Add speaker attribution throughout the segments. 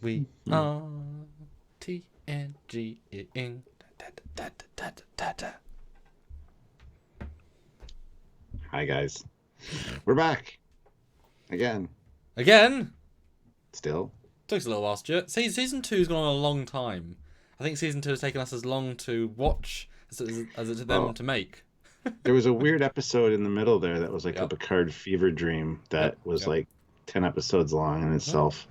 Speaker 1: We are TNG.
Speaker 2: Hi guys, we're back again.
Speaker 1: Again?
Speaker 2: Still,
Speaker 1: Took us a little while, Stuart. See, season two's gone on a long time. I think season two has taken us as long to watch as it to them
Speaker 2: well,
Speaker 1: to make.
Speaker 2: there was a weird episode in the middle there that was like a
Speaker 1: Yep.
Speaker 2: Picard fever dream
Speaker 1: Yep.
Speaker 2: that was
Speaker 1: Yep.
Speaker 2: like 10 episodes long in
Speaker 1: Yep.
Speaker 2: itself.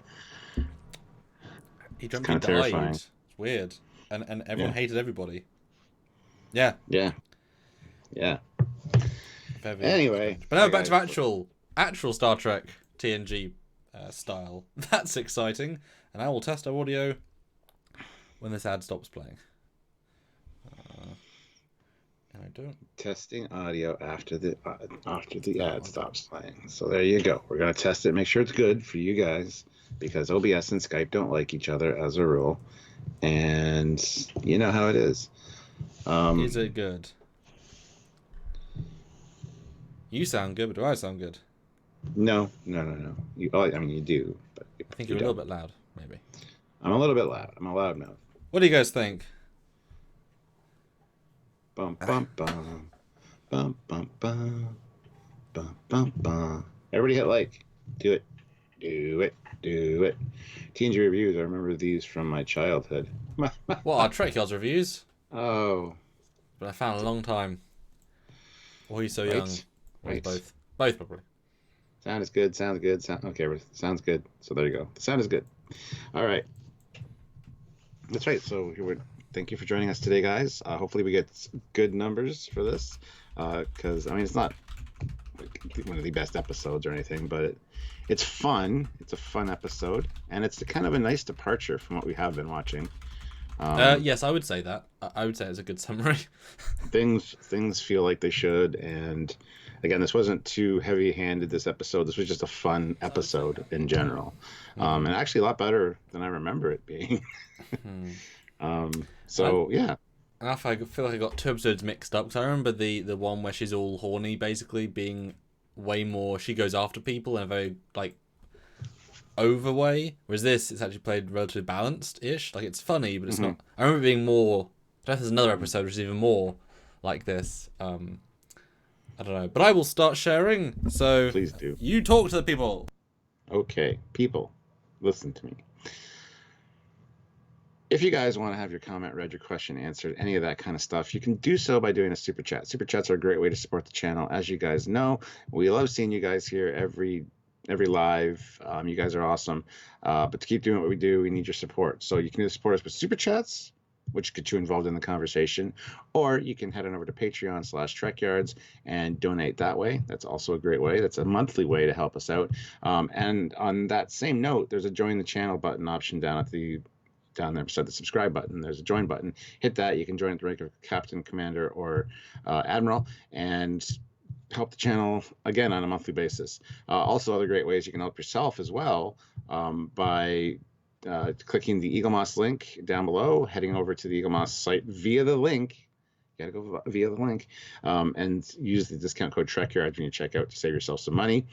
Speaker 1: He
Speaker 2: It's
Speaker 1: dreamt he
Speaker 2: kind of
Speaker 1: died.
Speaker 2: terrifying.
Speaker 1: It's weird, and everyone
Speaker 2: Yeah,
Speaker 1: hated everybody. Yeah.
Speaker 2: yeah, yeah.
Speaker 1: Very
Speaker 2: Anyway,
Speaker 1: strange. But now
Speaker 2: hi
Speaker 1: back to
Speaker 2: guys.
Speaker 1: actual Star Trek TNG style. That's exciting. And I will test our audio when this ad stops playing. And I don't.
Speaker 2: Testing audio after the ad stops playing. So there you go. We're gonna test it, make sure it's good for you guys, because OBS and Skype don't like each other as a rule, and you know how it is.
Speaker 1: Is it good? You sound good, but do I sound good?
Speaker 2: No. You, oh, I mean, you do, but
Speaker 1: I think
Speaker 2: you
Speaker 1: you're a
Speaker 2: don't.
Speaker 1: little bit loud, maybe.
Speaker 2: I'm a little bit loud. I'm a loud mouth.
Speaker 1: What do you guys think?
Speaker 2: Bum bum bum bum bum bum bum bum bum. Everybody hit like. Do it. Do it. Do it. TNG reviews. I remember these from my childhood.
Speaker 1: What are Trekyards reviews?
Speaker 2: Oh,
Speaker 1: But I found a long time. Or he's so young.
Speaker 2: right.
Speaker 1: Or he's
Speaker 2: Right.
Speaker 1: both. Both, probably.
Speaker 2: Sound is good. Sounds good. Okay, sounds good. So there you go. The sound is good. All right. That's right. So thank you for joining us today, guys. Hopefully we get good numbers for this, because I mean it's not like one of the best episodes or anything, but it's fun. It's a fun episode, and it's kind of a nice departure from what we have been watching.
Speaker 1: Yes, I would say that. I would say it's a good summary.
Speaker 2: Things feel like they should, and again, this wasn't too heavy-handed. This episode, this was just a fun episode in general, and actually a lot better than I remember it being. So yeah.
Speaker 1: I feel like I got two episodes mixed up, because I remember the one where she's all horny, basically being way more. She goes after people in a very like over way, whereas this it's actually played relatively balanced-ish. Like it's funny, but it's not. I remember it being more. I don't know if there's another episode which is even more like this. I don't know, but I will start sharing. So
Speaker 2: Please do.
Speaker 1: You talk to the people.
Speaker 2: Okay, people, listen to me. If you guys want to have your comment read, your question answered, any of that kind of stuff, you can do so by doing a super chat. Super chats are a great way to support the channel. As you guys know, we love seeing you guys here every live. You guys are awesome. But to keep doing what we do, we need your support. So you can either support us with super chats, which gets you involved in the conversation, or you can head on over to Patreon/Trekyards and donate that way. That's also a great way. That's a monthly way to help us out. And on that same note, there's a join the channel button option down there beside the subscribe button. There's a join button. Hit that. You can join at the rank of captain, commander, or admiral, and help the channel again on a monthly basis. Also, other great ways you can help yourself as well, by clicking the Eagle Moss link down below, heading over to the Eagle Moss site via the link. You gotta go via the link, and use the discount code Trekyards when you check out to save yourself some money.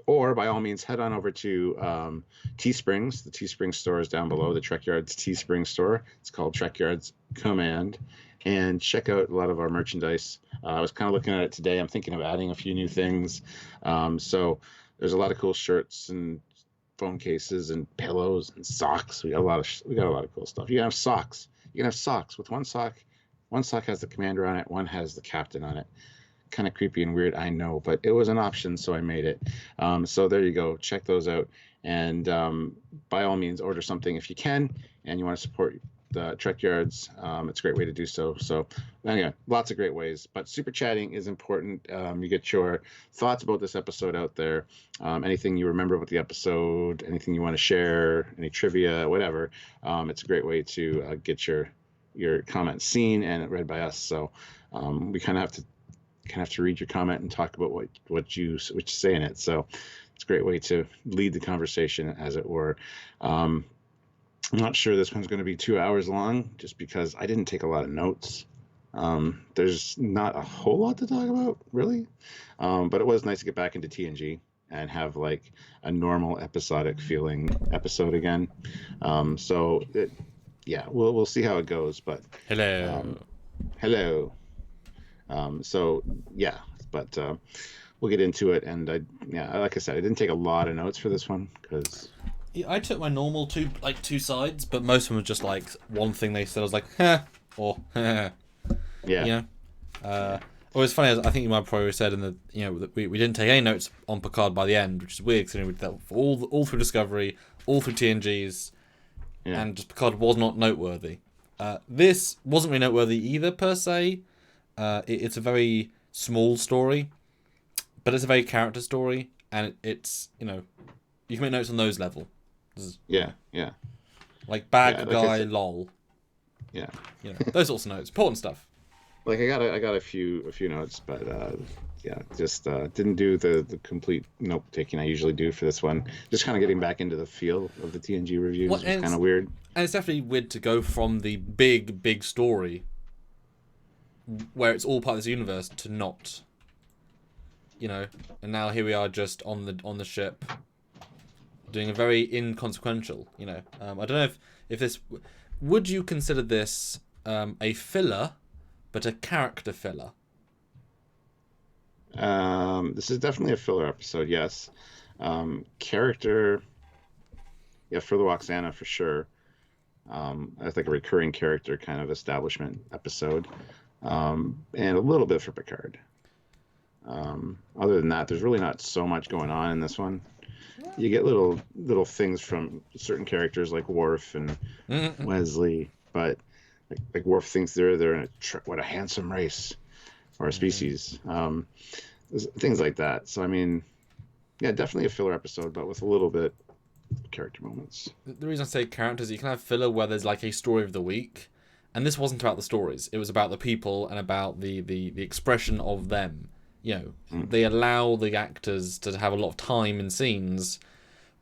Speaker 2: Or by all means, head on over to Teesprings. The Teespring store is down below, the Trekyards Teespring store. It's called Trekyards Command. And check out a lot of our merchandise. I was kind of looking at it today. I'm thinking of adding a few new things. So there's a lot of cool shirts and phone cases and pillows and socks. We got a lot of cool stuff. You can have socks. You can have socks with one sock. One sock has the commander on it. One has the captain on it. Kind of creepy and weird, I know, but it was an option, so I made it. So there you go. Check those out, and by all means, order something if you can, and you want to support the Trekyards. It's a great way to do so. So anyway, lots of great ways, but super chatting is important. You get your thoughts about this episode out there, anything you remember about the episode, anything you want to share, any trivia, whatever. It's a great way to get your comments seen and read by us. So we kind of have to read your comment and talk about what you say in it. So it's a great way to lead the conversation, as it were. I'm not sure this one's going to be 2 hours long, just because I didn't take a lot of notes. There's not a whole lot to talk about, really, but it was nice to get back into TNG and have like a normal episodic feeling episode again. So yeah, we'll see how it goes. But
Speaker 1: Hello.
Speaker 2: um, hello. So yeah, but we'll get into it. And yeah, like I said, I didn't take a lot of notes for this one because
Speaker 1: Yeah, I took my normal two sides, but most of them were just like one thing they said. I was like, huh, or huh,
Speaker 2: yeah,
Speaker 1: you know. Well, it's funny. I think you might probably said in the that we didn't take any notes on Picard by the end, which is weird because we did that for all through Discovery, all through TNGs,
Speaker 2: yeah,
Speaker 1: and just Picard was not noteworthy. This wasn't really noteworthy either per se. It's a very small story, but it's a very character story, and it's you can make notes on those level.
Speaker 2: yeah, yeah,
Speaker 1: Like bad
Speaker 2: yeah. Like I
Speaker 1: guy,
Speaker 2: said,
Speaker 1: lol.
Speaker 2: yeah.
Speaker 1: Those sorts of notes, important stuff.
Speaker 2: Like I got a few notes, but yeah, just didn't do the complete note taking I usually do for this one. Just kind of getting back into the feel of the TNG reviews was kind of weird.
Speaker 1: And it's definitely weird to go from the big story, where it's all part of this universe, to not. And now here we are just on the ship, doing a very inconsequential. I don't know if this would you consider this a filler. But a character filler.
Speaker 2: This is definitely a filler episode, yes. Character, yeah, for the Roxana for sure. I think a recurring character kind of establishment episode, and a little bit for Picard. Other than that, there's really not so much going on in this one. You get little things from certain characters like Worf and Wesley, but. Like Worf thinks they're in what a handsome race or a species, things like that. So I mean, yeah, definitely a filler episode, but with a little bit of character moments.
Speaker 1: The reason I say characters, you can have filler where there's like a story of the week, and this wasn't about the stories. It was about the people and about the expression of them. They allow the actors to have a lot of time in scenes.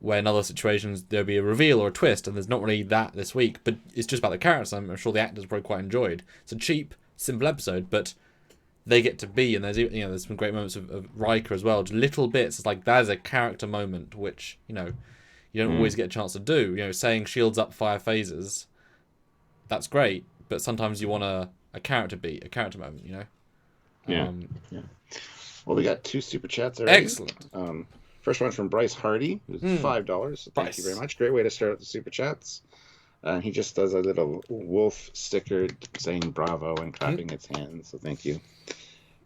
Speaker 1: Where in other situations there'll be a reveal or a twist, and there's not really that this week, but it's just about the characters. I'm sure the actors probably quite enjoyed. It's a cheap, simple episode, but they get to be, and there's some great moments of Riker as well. Just little bits. It's like that is a character moment, which you don't always get a chance to do. Saying shields up fire phasers, that's great, but sometimes you want a character beat, a character moment.
Speaker 2: Yeah. Well, we got 2 super chats already.
Speaker 1: Excellent.
Speaker 2: First one from Bryce Hardy, who's $5. So thank you very much. Great way to start out the super chats. He just does a little wolf sticker saying bravo and clapping its hands. So thank you.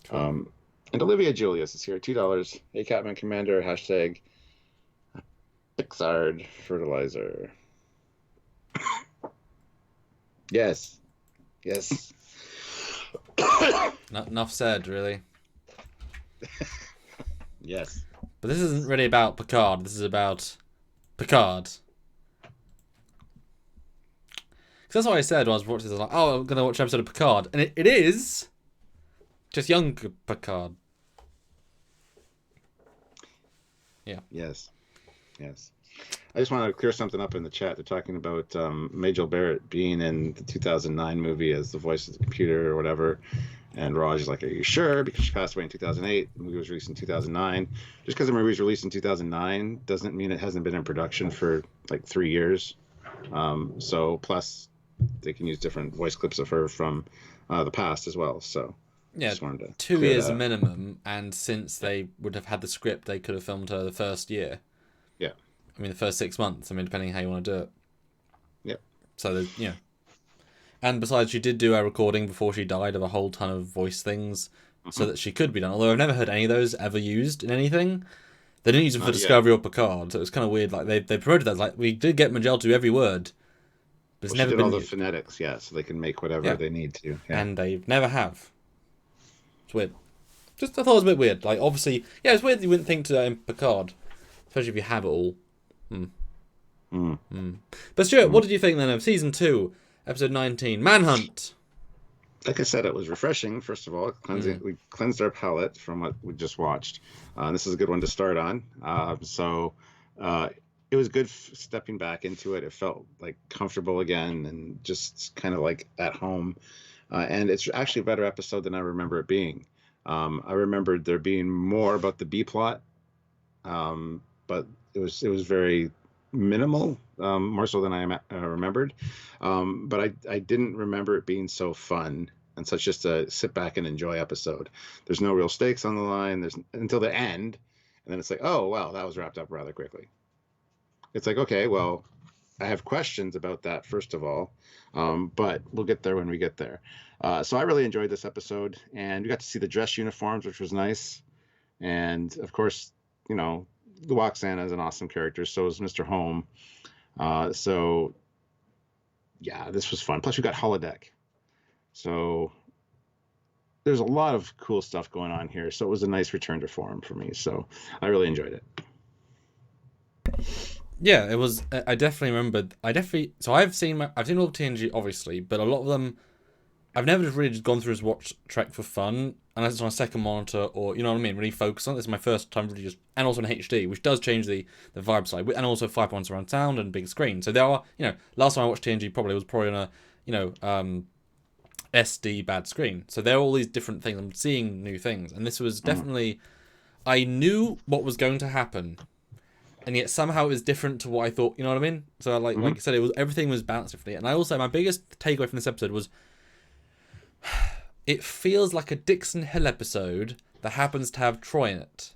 Speaker 2: Cool. And Olivia Julius is here, $2. Hey, Catman Commander, hashtag Pixard fertilizer. Yes.
Speaker 1: Not enough said, really.
Speaker 2: Yes.
Speaker 1: But this isn't really about Picard. This is about Picard. Because that's what I said when I was watching this. I was like, oh, I'm going to watch an episode of Picard. And it is just younger Picard. Yeah.
Speaker 2: Yes. I just want to clear something up in the chat. They're talking about Majel Barrett being in the 2009 movie as the voice of the computer or whatever. And Raj is like, are you sure? Because she passed away in 2008. The movie was released in 2009. Just because the movie was released in 2009 doesn't mean it hasn't been in production for like 3 years. So plus they can use different voice clips of her from the past as well. So
Speaker 1: yeah,
Speaker 2: just wanted to
Speaker 1: 2 years minimum. And since they would have had the script, they could have filmed her the first year.
Speaker 2: Yeah.
Speaker 1: I mean, the first 6 months. I mean, depending how you want to do it.
Speaker 2: Yep.
Speaker 1: So, And besides, she did do a recording before she died of a whole ton of voice things so that she could be done. Although I've never heard any of those ever used in anything. They didn't use them for Discovery or Picard, so it was kind of weird. Like they promoted that. Like we did get Majel to do every word, but it's never been
Speaker 2: all the phonetics, so they can make whatever they need to. Yeah.
Speaker 1: And they never have. It's weird. I thought it was a bit weird. Like obviously, it's weird. You wouldn't think to in Picard, especially if you have it all. But Stuart, what did you think then of season 2? Episode 19, Manhunt.
Speaker 2: Like I said, it was refreshing. First of all, we cleansed our palate from what we just watched. This is a good one to start on. So it was good stepping back into it. It felt like comfortable again and just kind of like at home. And it's actually a better episode than I remember it being. I remembered there being more about the B plot but it was very minimal, more so than I remembered. But I didn't remember it being so fun and such just a sit back and enjoy episode. There's no real stakes on the line. There's until the end, and then it's like, oh wow, that was wrapped up rather quickly. It's like, okay, well, I have questions about that first of all, but we'll get there when we get there. So I really enjoyed this episode, and we got to see the dress uniforms, which was nice. And of course, the Waxana is an awesome character. So is Mr. Home. So yeah, this was fun. Plus, we got holodeck. So there's a lot of cool stuff going on here. So it was a nice return to form for me. So I really enjoyed it.
Speaker 1: Yeah, it was. I definitely remembered. So I've seen all of TNG, obviously, but a lot of them, I've never really just gone through as watch Trek for fun, unless it's on a second monitor or, you know what I mean, really focus on it. This is my first time really just, and also in HD, which does change the vibe side, and also 5 points around sound and big screen. So there are, last time I watched TNG was probably on a, SD bad screen. So there are all these different things. I'm seeing new things, and this was definitely, I knew what was going to happen, and yet somehow it was different to what I thought. You know what I mean? So like I said, everything was balanced differently. And I also, my biggest takeaway from this episode was, it feels like a Dixon Hill episode that happens to have Troy in it.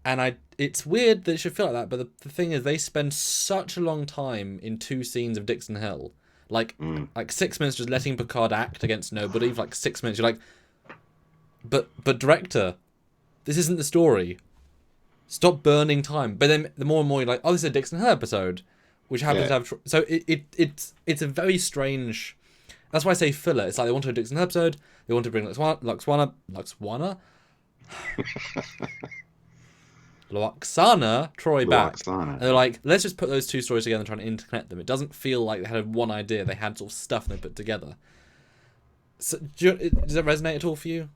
Speaker 1: And it's weird that it should feel like that, but the thing is, they spend such a long time in 2 scenes of Dixon Hill. Like 6 minutes just letting Picard act against nobody for like 6 minutes. You're like, but director, this isn't the story. Stop burning time. But then the more and more you're like, oh, this is a Dixon Hill episode, which happens to have... So it's a very strange... That's why I say filler. It's like they want to do a Dixon Hill episode, they want to bring Luxwana? Loxana Troy back.
Speaker 2: Loxana.
Speaker 1: And they're like, let's just put those 2 stories together and try and interconnect them. It doesn't feel like they had one idea. They had sort of stuff they put together. So, does that resonate at all for you?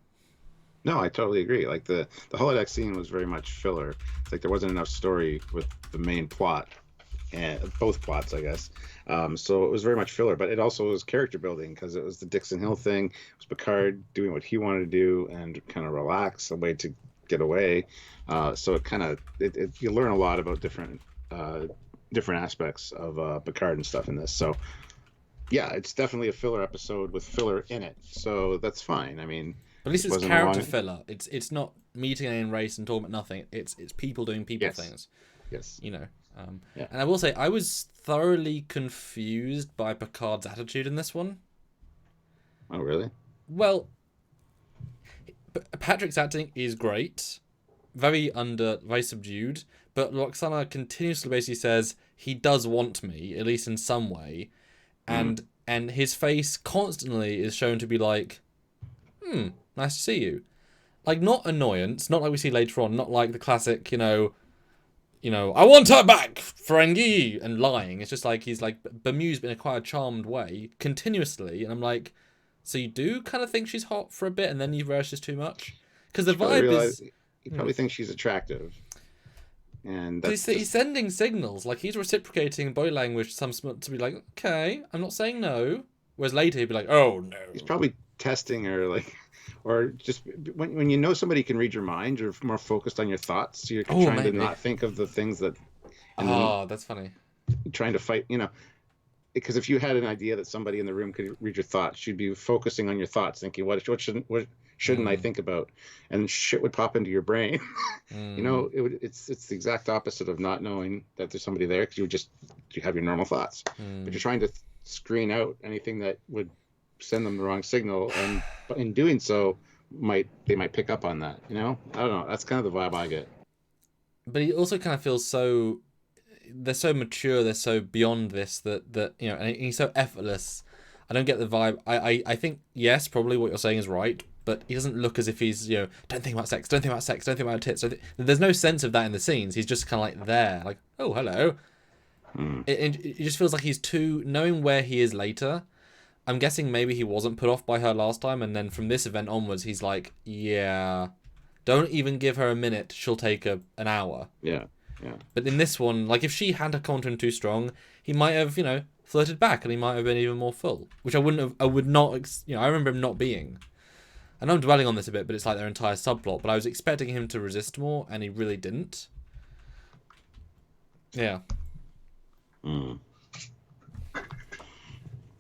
Speaker 2: No, I totally agree. Like the holodeck scene was very much filler. It's like there wasn't enough story with the main plot, and both plots, I guess. So it was very much filler, but it also was character building because it was the Dixon Hill thing. It was Picard doing what he wanted to do and kind of relax, a way to get away. So it kind of you learn a lot about different aspects of Picard and stuff in this. So yeah, it's definitely a filler episode with filler in it. So that's fine. I mean,
Speaker 1: at least it's character filler. It's not meeting an race and talking about nothing. It's people doing people things.
Speaker 2: Yes.
Speaker 1: And I will say I was thoroughly confused by Picard's attitude in this one.
Speaker 2: Oh really?
Speaker 1: Well, Patrick's acting is great, very subdued, but Loxana continuously basically says he does want me, at least in some way, and his face constantly is shown to be like, nice to see you. Like, not annoyance, not like we see later on, not like the classic, I want her back, Ferengi, and lying. It's just like he's like bemused in a quite a charmed way, continuously, and I'm like, so you do kind of think she's hot for a bit, and then you realize she's too much? Because the vibe is...
Speaker 2: You probably think she's attractive. And that's
Speaker 1: he's sending signals, like he's reciprocating body language to be like, okay, I'm not saying no. Whereas later he'd be like, oh no.
Speaker 2: He's probably testing her, like, or just when you know somebody can read your mind, you're more focused on your thoughts. So you're trying to not think of the things that.
Speaker 1: That's funny.
Speaker 2: Trying to fight, because if you had an idea that somebody in the room could read your thoughts, you'd be focusing on your thoughts, thinking, what shouldn't I think about? And shit would pop into your brain. It's the exact opposite of not knowing that there's somebody there, because you have your normal thoughts, but you're trying to screen out anything that would send them the wrong signal, and in doing so, they might pick up on that. I don't know. That's kind of the vibe I get.
Speaker 1: But he also kind of feels so. They're so mature. They're so beyond this that and he's so effortless. I don't get the vibe. I think yes, probably what you're saying is right, but he doesn't look as if he's don't think about sex, don't think about sex, don't think about tits. There's no sense of that in the scenes. He's just kind of like there, like, oh hello. It just feels like he's too knowing where he is later. I'm guessing maybe he wasn't put off by her last time, and then from this event onwards, he's like, yeah, don't even give her a minute. She'll take an hour.
Speaker 2: Yeah.
Speaker 1: But in this one, like if she had to come to him too strong, he might have flirted back, and he might have been even more full, which I would not. I remember him not being. I know I'm dwelling on this a bit, but it's like their entire subplot. But I was expecting him to resist more, and he really didn't. Yeah.
Speaker 2: Mm.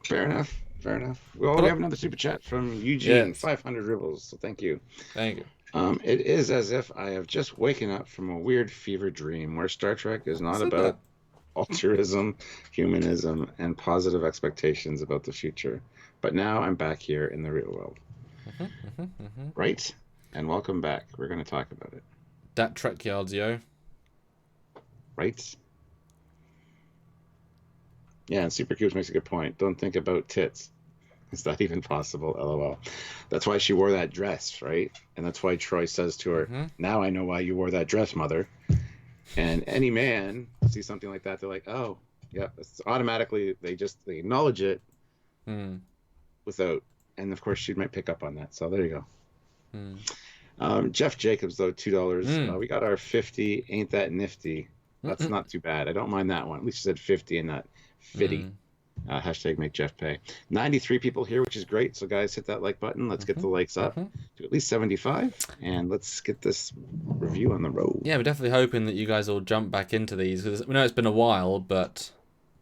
Speaker 2: Fair enough. Fair enough. Well,
Speaker 1: But
Speaker 2: we have another super chat from Eugene,
Speaker 1: yes.
Speaker 2: 500 rubles. So thank you.
Speaker 1: Thank you.
Speaker 2: It is as if I have just waken up from a weird fever dream where Star Trek is
Speaker 1: Who
Speaker 2: not
Speaker 1: said
Speaker 2: about
Speaker 1: that?
Speaker 2: altruism, humanism, and positive expectations about the future. But now I'm back here in the real world. Right? And welcome back. We're going to talk about it.
Speaker 1: That Trekyards, yo.
Speaker 2: Right? Yeah, and Supercubes makes a good point. Don't think about tits. It's not even possible, lol. That's why she wore that dress, right? And that's why Troy says to her, now I know why you wore that dress, mother. And any man sees something like that, they're like, oh, yeah, it's automatically, they acknowledge it without, and of course she might pick up on that. So there you go. Jeff Jacobs, though, $2. We got our 50, ain't that nifty. That's not too bad. I don't mind that one. At least you said 50 and not 50. Hashtag make Jeff pay. 93 people here, which is great. So guys, hit that like button. Let's get the likes up to at least 75, and let's get this review on the road.
Speaker 1: Yeah, we're definitely hoping that you guys all jump back into these, because we know it's been a while, but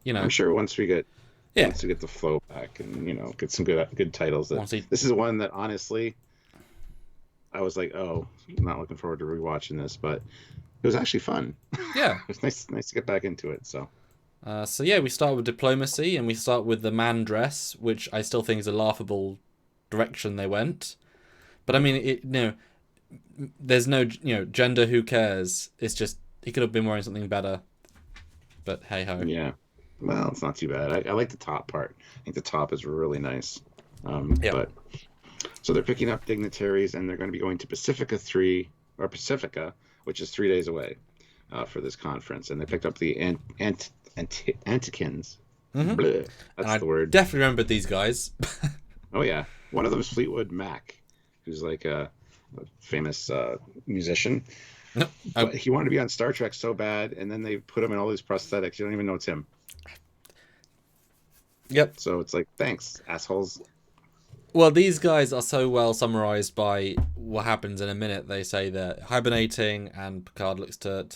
Speaker 1: you know,
Speaker 2: I'm sure once we get the flow back and get some good titles. This is one that honestly, I was like, oh, I'm not looking forward to rewatching this, but it was actually fun.
Speaker 1: Yeah,
Speaker 2: it was nice to get back into it. So.
Speaker 1: So yeah, we start with diplomacy, and we start with the man dress, which I still think is a laughable direction they went. But I mean, there's no, gender. Who cares? It's just he could have been wearing something better. But hey ho.
Speaker 2: Yeah, well, it's not too bad. I like the top part. I think the top is really nice. But so they're picking up dignitaries, and they're going to be going to Pacifica, which is 3 days away, for this conference. And they picked up the Antikins. That's the word.
Speaker 1: Definitely remembered these guys.
Speaker 2: Oh yeah, one of them is Fleetwood Mac, who's like a famous musician. But he wanted to be on Star Trek so bad, and then they put him in all these prosthetics. You don't even know it's him.
Speaker 1: Yep.
Speaker 2: So it's like, thanks, assholes.
Speaker 1: Well, these guys are so well summarized by what happens in a minute. They say they're hibernating, and Picard looks to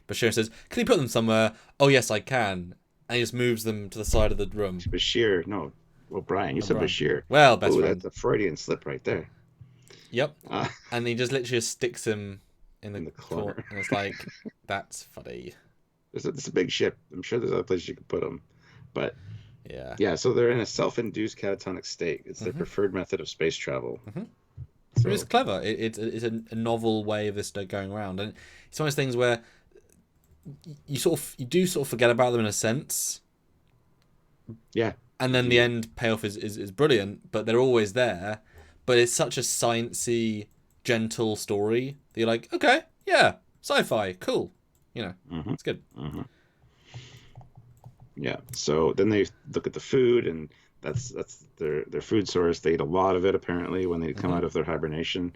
Speaker 1: Bashir and says, "Can you put them somewhere?" "Oh yes, I can." And he just moves them to the side of the room.
Speaker 2: Bashir, no. Well, Brian, you said Bashir.
Speaker 1: Well, best friend.
Speaker 2: That's a Freudian slip right there.
Speaker 1: Yep. And he just literally sticks him in the corner. And it's like, that's funny.
Speaker 2: It's a big ship. I'm sure there's other places you could put them. But yeah, so they're in a self-induced catatonic state. It's their preferred method of space travel. So
Speaker 1: it's clever. It's a novel way of this going around. And it's one of those things where you do forget about them in a sense.
Speaker 2: Yeah.
Speaker 1: And then the end payoff is brilliant, but they're always there. But it's such a sciencey, gentle story that you're like, okay, yeah, sci-fi, cool. It's good.
Speaker 2: Yeah. So then they look at the food, and that's their food source. They eat a lot of it apparently when they come out of their hibernation,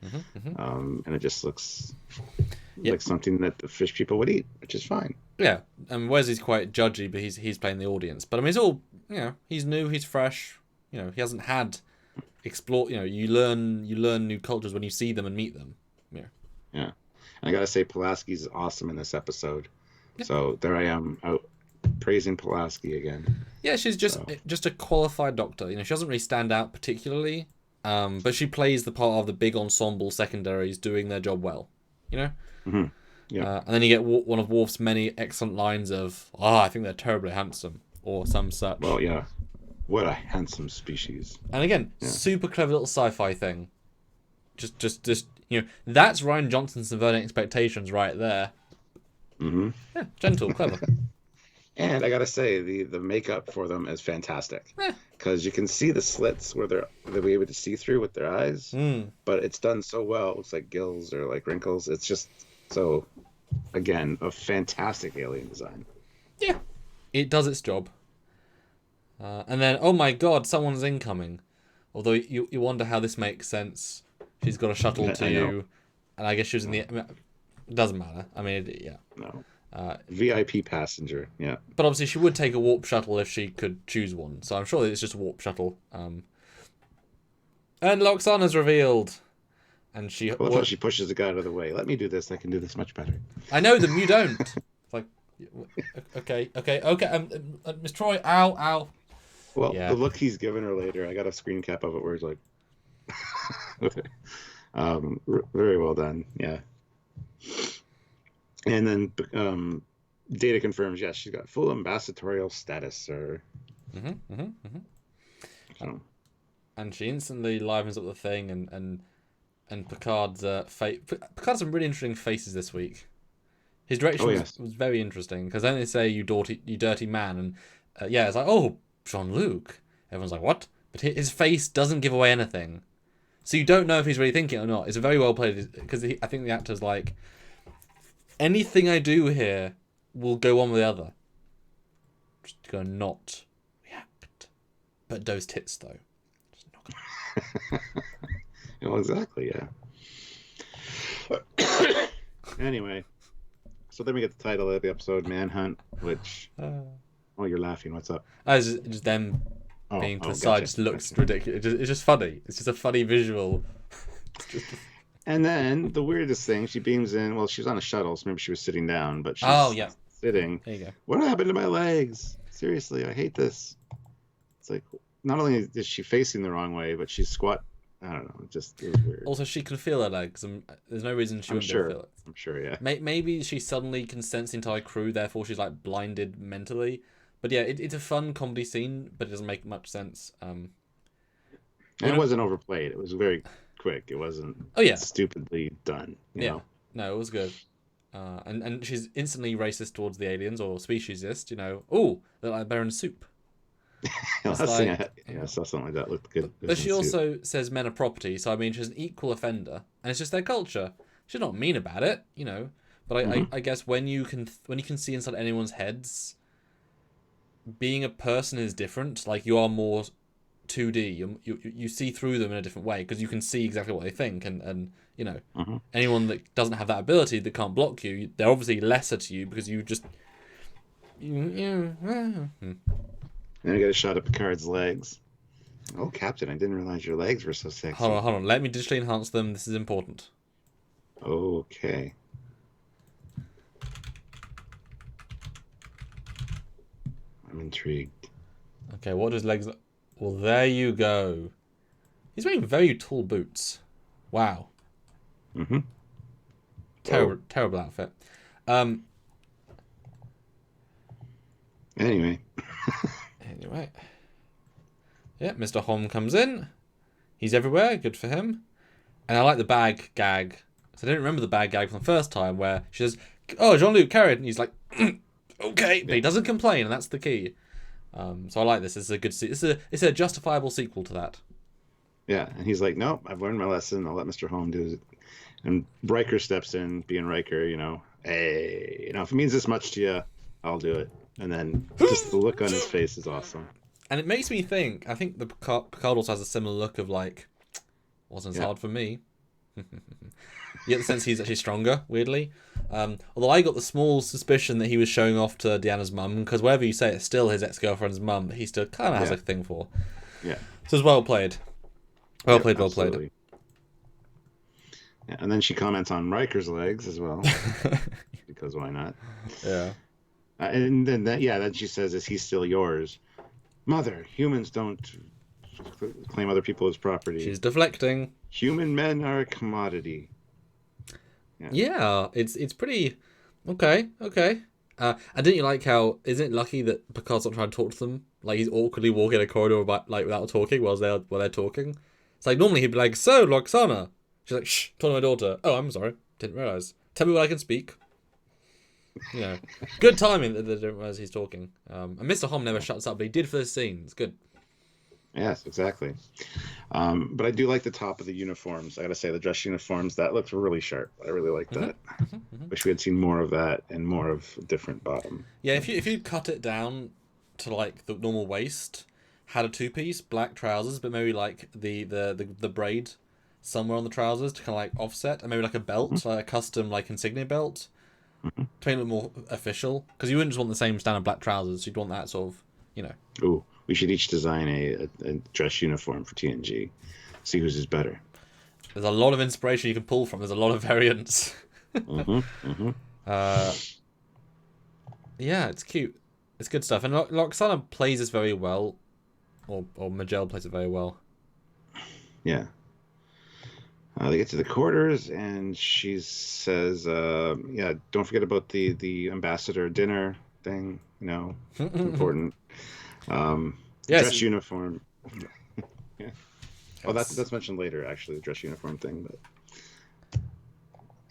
Speaker 2: and it just looks like something that the fish people would eat, which is fine.
Speaker 1: Yeah, and Wesley's quite judgy, but he's playing the audience. But I mean, it's all he's new, he's fresh. He hasn't had explore. You learn new cultures when you see them and meet them. Yeah.
Speaker 2: And I gotta say, Pulaski's awesome in this episode. Yeah. So there I am out praising Pulaski again.
Speaker 1: Yeah, she's just a qualified doctor. She doesn't really stand out particularly, but she plays the part of the big ensemble secondaries doing their job well. Yeah. And then you get one of Worf's many excellent lines of, I think they're terribly handsome, or some such.
Speaker 2: Well, yeah. What a handsome species.
Speaker 1: And again, super clever little sci-fi thing. Just that's Rian Johnson subverting expectations right there. Yeah, gentle, clever.
Speaker 2: And I gotta say, the makeup for them is fantastic, because you can see the slits where they'll be able to see through with their eyes, but it's done so well. It looks like gills or like wrinkles. It's just so, again, a fantastic alien design. Yeah,
Speaker 1: it does its job. And then, oh my god, someone's incoming. Although you wonder how this makes sense. She's got a shuttle to you, and I guess she was in the. It doesn't matter. I mean,
Speaker 2: No. VIP passenger, yeah.
Speaker 1: But obviously, she would take a warp shuttle if she could choose one. So I'm sure it's just a warp shuttle. And Loxana's revealed, and she.
Speaker 2: Well, I thought she pushes the guy out of the way. Let me do this. I can do this much better.
Speaker 1: I know them. You don't. It's like, Okay. Miss Troy, ow.
Speaker 2: Well,
Speaker 1: Yeah.
Speaker 2: the look he's given her later, I got a screen cap of it where he's like, very well done. Yeah. And then Data confirms, yes, she's got full ambassadorial status, sir. So.
Speaker 1: And she instantly livens up the thing, and Picard's face. Picard has some really interesting faces this week. His direction was very interesting because then they say you dirty man, and it's like, oh, Jean-Luc. Everyone's like, what? But his face doesn't give away anything, so you don't know if he's really thinking it or not. It's very well played because I think the actor's like, anything I do here will go one with the other. Just gonna not react, but those tits though. Just not gonna...
Speaker 2: Well, exactly, yeah. Anyway. So then we get the title of the episode, Manhunt, which... Oh, you're laughing. What's up?
Speaker 1: Just them being to the side just looks ridiculous. It's just funny. It's just a funny visual.
Speaker 2: And then the weirdest thing, she beams in. Well, she was on a shuttle, so maybe she was sitting down, but she's sitting.
Speaker 1: There you go.
Speaker 2: What happened to my legs? Seriously, I hate this. It's like, not only is she facing the wrong way, but she's squat. I don't know. It was weird.
Speaker 1: Also, she can feel her legs, and there's no reason she wouldn't be able to feel it.
Speaker 2: I'm sure, yeah.
Speaker 1: Maybe she suddenly can sense the entire crew, therefore she's like blinded mentally. But yeah, it's a fun comedy scene, but it doesn't make much sense.
Speaker 2: And it wasn't overplayed. It was very quick. It wasn't stupidly done. You know?
Speaker 1: No, it was good. And she's instantly racist towards the aliens or speciesist. You know, they're like they're in soup.
Speaker 2: I saw something like that. Looked good.
Speaker 1: But she also says men are property, so I mean she's an equal offender, and it's just their culture. She's not mean about it, you know. But I guess when you can see inside anyone's heads, being a person is different. Like you are more 2D. You see through them in a different way because you can see exactly what they think, and you know anyone that doesn't have that ability, that can't block you, they're obviously lesser to you because you just.
Speaker 2: Then I got a shot of Picard's legs. Oh, Captain, I didn't realize your legs were so sexy.
Speaker 1: Hold on. Let me digitally enhance them. This is important.
Speaker 2: Okay. I'm intrigued.
Speaker 1: Okay, what does legs... Well, there you go. He's wearing very tall boots. Wow. Terrible outfit.
Speaker 2: Anyway.
Speaker 1: Yeah, Mr. Holm comes in. He's everywhere. Good for him. And I like the bag gag. So I didn't remember the bag gag from the first time where she says, oh, Jean-Luc, carry it. And he's like, okay. But he doesn't complain, and that's the key. So I like this. It's a good... It's a justifiable sequel to that.
Speaker 2: Yeah, and he's like, nope, I've learned my lesson. I'll let Mr. Holm do it. And Riker steps in, being Riker, you know, hey, you know, if it means this much to you, I'll do it. And then just the look on his face is awesome.
Speaker 1: And it makes me think, I think the Picard also has a similar look of like, wasn't as hard for me. You get the sense he's actually stronger, weirdly. Although I got the small suspicion that he was showing off to Deanna's mum, because whatever you say, it's still his ex-girlfriend's mum that he still kind of has a thing for.
Speaker 2: Yeah.
Speaker 1: So it's well played. Well played.
Speaker 2: Yeah, and then she comments on Riker's legs as well, because why not?
Speaker 1: Yeah.
Speaker 2: And then she says, is he still yours? Mother, humans don't claim other people as property.
Speaker 1: She's deflecting.
Speaker 2: Human men are a commodity.
Speaker 1: Yeah, it's pretty... Okay. And didn't you like how... Isn't it lucky that Picard's not trying to talk to them? Like, he's awkwardly walking a corridor without talking while they're talking. It's like, normally he'd be like, so, Loxana. She's like, shh, talking to my daughter. Oh, I'm sorry. Didn't realise. Tell me when I can speak. You know, good timing that they don't realize he's talking. And Mr. Holm never shuts up, but he did for this scene. It's good.
Speaker 2: Yes, exactly. But I do like the top of the uniforms. I gotta say, the dress uniforms, that looks really sharp. I really like that. Wish we had seen more of that and more of a different bottom.
Speaker 1: Yeah, if you cut it down to like the normal waist, had a two-piece, black trousers, but maybe like the braid somewhere on the trousers to kind of like offset, and maybe like a belt, like a custom like insignia belt. To make it look more official, because you wouldn't just want the same standard black trousers. You'd want that sort of, you know.
Speaker 2: Ooh, we should each design a dress uniform for TNG. See whose is better.
Speaker 1: There's a lot of inspiration you can pull from. There's a lot of variants. Yeah, Yeah, it's cute. It's good stuff. And Roxana plays this very well, or Majel plays it very well.
Speaker 2: Yeah. They get to the quarters, and she says, "Yeah, don't forget about the ambassador dinner thing. You know, it's important.
Speaker 1: Yes.
Speaker 2: Dress uniform. Yeah. Oh, that's mentioned later, actually, the dress uniform thing. But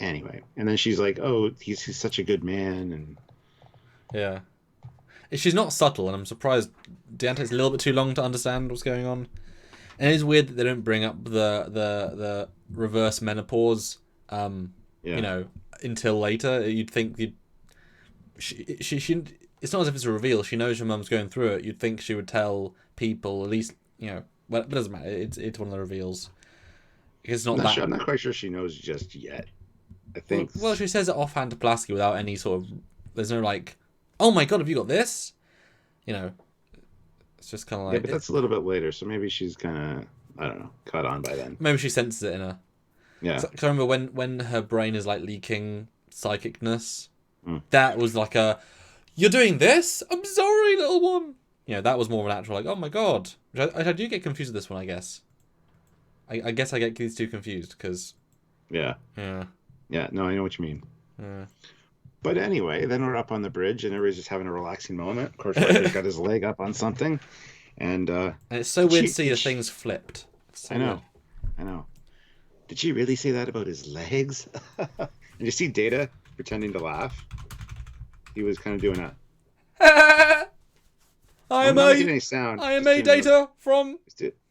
Speaker 2: anyway, and then she's like, "Oh, he's such a good man," and
Speaker 1: yeah, she's not subtle, and I'm surprised Deanne takes a little bit too long to understand what's going on. And it is weird that they don't bring up the reverse menopause, you know, until later. You'd think she it's not as if it's a reveal. She knows her mum's going through it. You'd think she would tell people, at least, you know. Well, it doesn't matter. It's one of the reveals. It's not that.
Speaker 2: I'm not quite sure she knows just yet. I think.
Speaker 1: Well, she says it offhand to Pulaski without any sort of. There's no like, oh my god, have you got this? You know. It's just kind of like...
Speaker 2: Yeah, but that's a little bit later, so maybe she's kind of, I don't know, caught on by then.
Speaker 1: Maybe she senses it in her.
Speaker 2: Yeah.
Speaker 1: Because I remember when her brain is like leaking psychicness, that was like a, you're doing this? I'm sorry, little one. You know, that was more of an actual like, oh my god. I do get confused with this one, I guess. I guess I get these two confused, because...
Speaker 2: Yeah.
Speaker 1: Yeah.
Speaker 2: Yeah, no, I know what you mean.
Speaker 1: Yeah.
Speaker 2: But anyway, then we're up on the bridge, and everybody's just having a relaxing moment. Of course, Riker's got his leg up on something, and
Speaker 1: it's so weird to see the things flipped. So
Speaker 2: I know. Did she really say that about his legs? And you see Data pretending to laugh. He was kind of doing a.
Speaker 1: I am a Data from.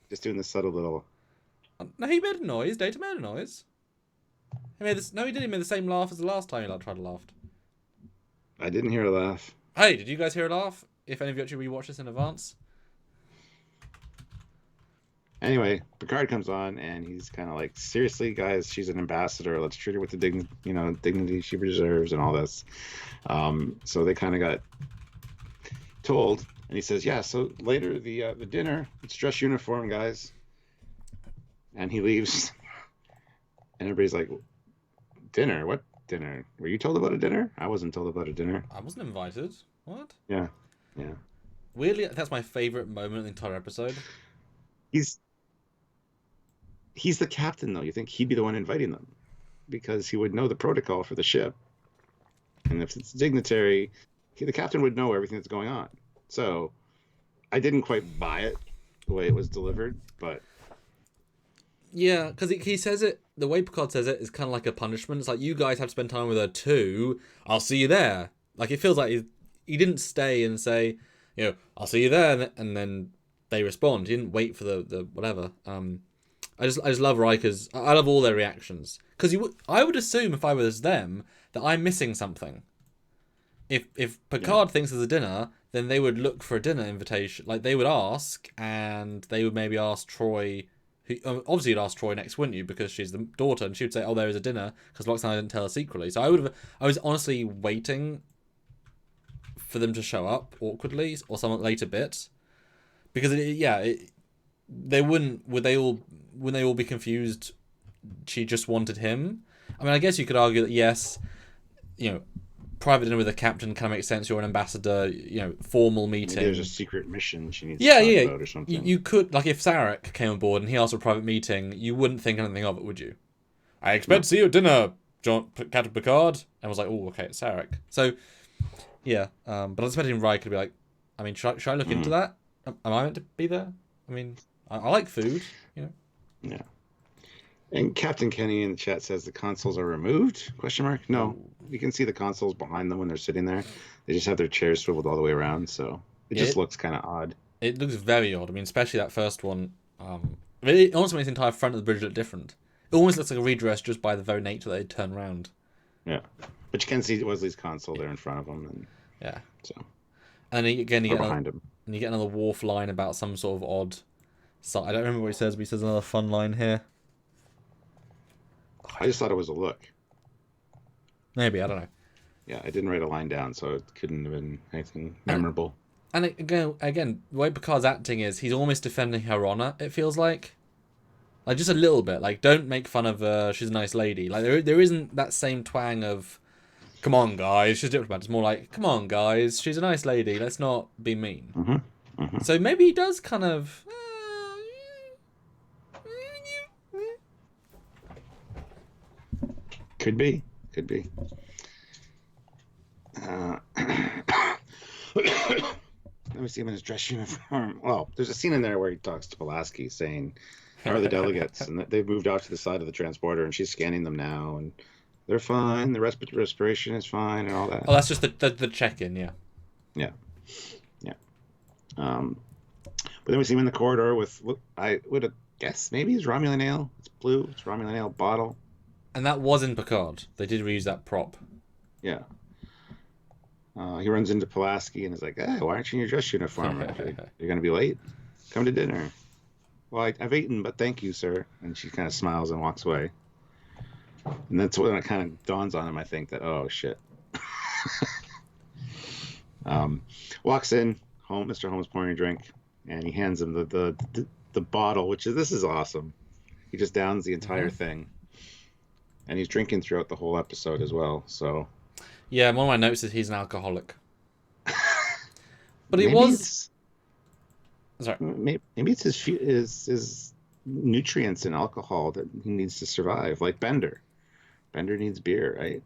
Speaker 2: Just doing the subtle little.
Speaker 1: No, he made a noise. Data made a noise. He made this. No, he didn't. He made the same laugh as the last time he tried to laugh.
Speaker 2: I didn't hear a laugh.
Speaker 1: Hey, did you guys hear a laugh? If any of you actually rewatched this in advance.
Speaker 2: Anyway, Picard comes on, and he's kind of like, seriously, guys, she's an ambassador. Let's treat her with the dignity she deserves and all this. So they kind of got told, and he says, yeah, so later, the dinner, it's dress uniform, guys. And he leaves, and everybody's like, dinner? What dinner? Were you told about a dinner? I wasn't told about a dinner.
Speaker 1: I wasn't invited. What?
Speaker 2: Yeah.
Speaker 1: Weirdly, that's my favorite moment in the entire episode.
Speaker 2: He's the captain, though. You think he'd be the one inviting them, because he would know the protocol for the ship, and if it's dignitary, the captain would know everything that's going on. So I didn't quite buy it the way it was delivered, but
Speaker 1: yeah, because he says it, the way Picard says it is kind of like a punishment. It's like, you guys have to spend time with her too. I'll see you there. Like, it feels like he didn't stay and say, you know, I'll see you there, and then they respond. He didn't wait for the whatever. I just love Riker's. I love all their reactions, because I would assume if I was them that I'm missing something. If Picard thinks there's a dinner, then they would look for a dinner invitation. Like, they would ask, and they would maybe ask Troy. Obviously, you'd ask Troy next, wouldn't you? Because she's the daughter, and she would say, "Oh, there is a dinner," because Roxanne didn't tell her secretly. So I was honestly waiting for them to show up awkwardly, or some later bit, because they wouldn't. Would they all be confused? She just wanted him. I mean, I guess you could argue that yes, you know, private dinner with a captain kind of makes sense. You're an ambassador, you know, formal meeting.
Speaker 2: Maybe there's a secret mission she needs to talk about or something.
Speaker 1: You could, like, if Sarek came on board and he asked for a private meeting, you wouldn't think anything of it, would you? I expect to see you at dinner, Captain Picard. And was like, oh, okay, it's Sarek. So, yeah. But I was expecting Riker to be like, I mean, should I look into that? Am I meant to be there? I mean, I like food, you know.
Speaker 2: Yeah. And Captain Kenny in the chat says the consoles are removed? Question mark? No. You can see the consoles behind them when they're sitting there. They just have their chairs swiveled all the way around, so it just looks kind of odd.
Speaker 1: It looks very odd. I mean, especially that first one. It also makes the entire front of the bridge look different. It almost looks like a redress just by the very nature that they turn around.
Speaker 2: Yeah. But you can see Wesley's console there in front of him. And
Speaker 1: yeah.
Speaker 2: So.
Speaker 1: And then again, you get another Worf line about some sort of odd... So I don't remember what he says, but he says another fun line here.
Speaker 2: I just thought it was a look.
Speaker 1: Maybe, I don't know.
Speaker 2: Yeah, I didn't write a line down, so it couldn't have been anything memorable.
Speaker 1: And again, the way Picard's acting is he's almost defending her honor, it feels like. Like, just a little bit. Like, don't make fun of her, she's a nice lady. Like, there isn't that same twang of, come on, guys. She's diplomat. It's more like, come on, guys. She's a nice lady. Let's not be mean. So maybe he does kind of.
Speaker 2: Could be. Let me see him in his dress uniform. Well, there's a scene in there where he talks to Pulaski saying, "How are the delegates?" And they've moved out to the side of the transporter, and she's scanning them now, and they're fine. The respiration is fine, and all that.
Speaker 1: Oh, that's just the check-in, yeah.
Speaker 2: Yeah. But then we see him in the corridor with, I would guess maybe it's Romulan ale. It's blue. It's Romulan ale bottle.
Speaker 1: And that was in Picard. They did reuse that prop.
Speaker 2: Yeah. He runs into Pulaski and is like, "Hey, why aren't you in your dress uniform? You're going to be late. Come to dinner." "Well, I've eaten, but thank you, sir." And she kind of smiles and walks away. And that's when it kind of dawns on him, I think, that, oh, shit. Walks in, Mr. Holmes pouring a drink, and he hands him the bottle, this is awesome. He just downs the entire thing. And he's drinking throughout the whole episode as well, so...
Speaker 1: Yeah, one of my notes is he's an alcoholic. But he was... Sorry.
Speaker 2: Maybe it's his nutrients in alcohol that he needs to survive, like Bender. Bender needs beer, right?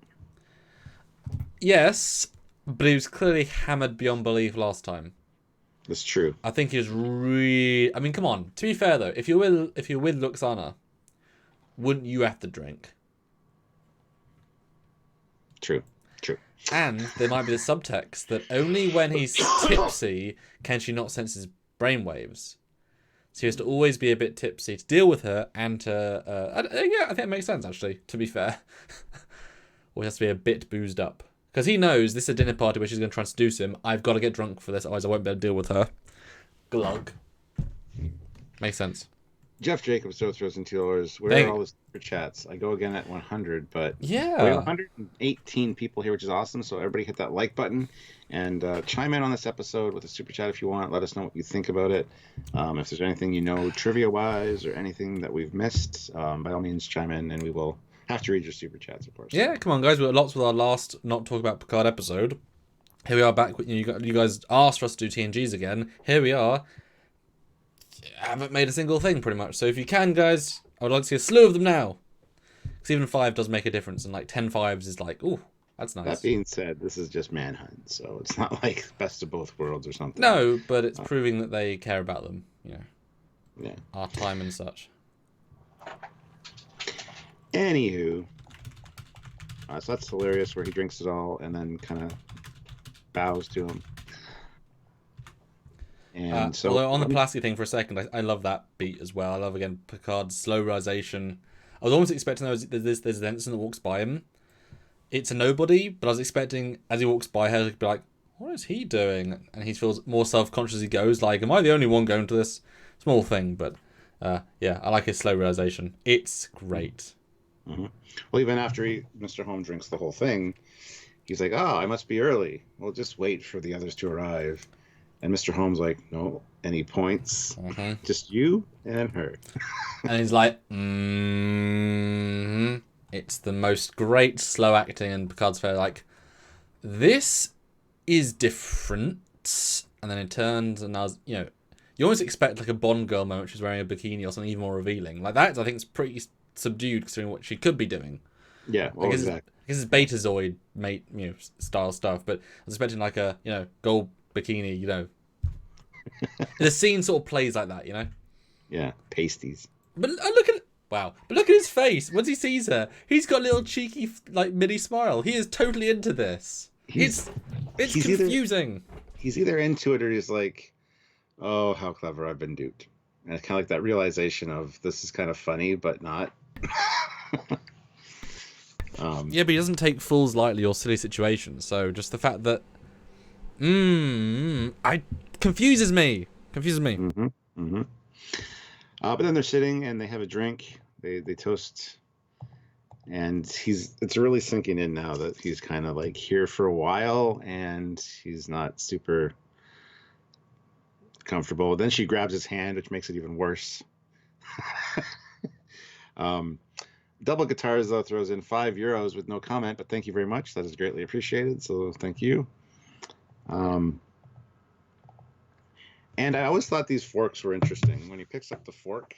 Speaker 1: Yes, but he was clearly hammered beyond belief last time.
Speaker 2: That's true.
Speaker 1: I think he was really... I mean, come on. To be fair, though, if you're with Luxana, wouldn't you have to drink?
Speaker 2: True.
Speaker 1: And there might be the subtext that only when he's tipsy can she not sense his brainwaves. So he has to always be a bit tipsy to deal with her and to... I think it makes sense, actually, to be fair. Or he has to be a bit boozed up. Because he knows this is a dinner party where she's going to try and seduce him. I've got to get drunk for this, otherwise I won't be able to deal with her. Glug. Makes sense.
Speaker 2: Jeff Jacobs throws in $2. Where are all the super chats? I go again at 100, but
Speaker 1: yeah,
Speaker 2: we have 118 people here, which is awesome. So everybody hit that like button and chime in on this episode with a super chat if you want. Let us know what you think about it. If there's anything you know trivia-wise or anything that we've missed, by all means chime in, and we will have to read your super chats, of course.
Speaker 1: Yeah, come on, guys. We got lots with our last Not Talk About Picard episode. Here we are back. You guys asked for us to do TNGs again. Here we are. Haven't made a single thing, pretty much. So if you can, guys, I would like to see a slew of them now. Because even 5 does make a difference, and like 10 5s is like, ooh, that's nice.
Speaker 2: That being said, this is just Manhunt, so it's not like best of both worlds or something.
Speaker 1: No, but it's proving that they care about them,
Speaker 2: Yeah.
Speaker 1: Our time and such.
Speaker 2: Anywho, so that's hilarious where he drinks it all and then kind of bows to him. And so,
Speaker 1: although on the Pulaski thing for a second, I love that beat as well. I love, again, Picard's slow realization. I was almost expecting there's an ensign that walks by him. It's a nobody, but I was expecting as he walks by her to be like, what is he doing? And he feels more self-conscious as he goes, like, am I the only one going to this small thing? But yeah, I like his slow realization. It's great.
Speaker 2: Mm-hmm. Well, even after Mr. Holmes drinks the whole thing, he's like, oh, I must be early. Well, just wait for the others to arrive. And Mr. Holmes like, no, and he points, just you and her.
Speaker 1: And he's like, It's the most great slow acting, and Picard's fair, like, this is different. And then it turns, and I was, you always expect like a Bond girl moment, she's wearing a bikini or something even more revealing. Like that, I think, is pretty subdued considering what she could be doing.
Speaker 2: Yeah, well, exactly.
Speaker 1: I guess it's Betazoid mate, style stuff, but I was expecting like a, gold bikini, the scene sort of plays like that,
Speaker 2: Yeah, pasties.
Speaker 1: But look at wow! But look at his face once he sees her. He's got a little cheeky like mini smile. He is totally into this. It's confusing.
Speaker 2: He's either into it or he's like, oh, how clever, I've been duped. And it's kind of like that realization of this is kind of funny, but not.
Speaker 1: Yeah, but he doesn't take fools lightly or silly situations. So just the fact that, confuses me.
Speaker 2: Mm-hmm. Mm-hmm. But then they're sitting and they have a drink. They toast, and it's really sinking in now that he's kind of like here for a while and he's not super comfortable. Then she grabs his hand, which makes it even worse. Double Guitars, though, throws in €5 with no comment, but thank you very much. That is greatly appreciated, so thank you. And I always thought these forks were interesting. When he picks up the fork,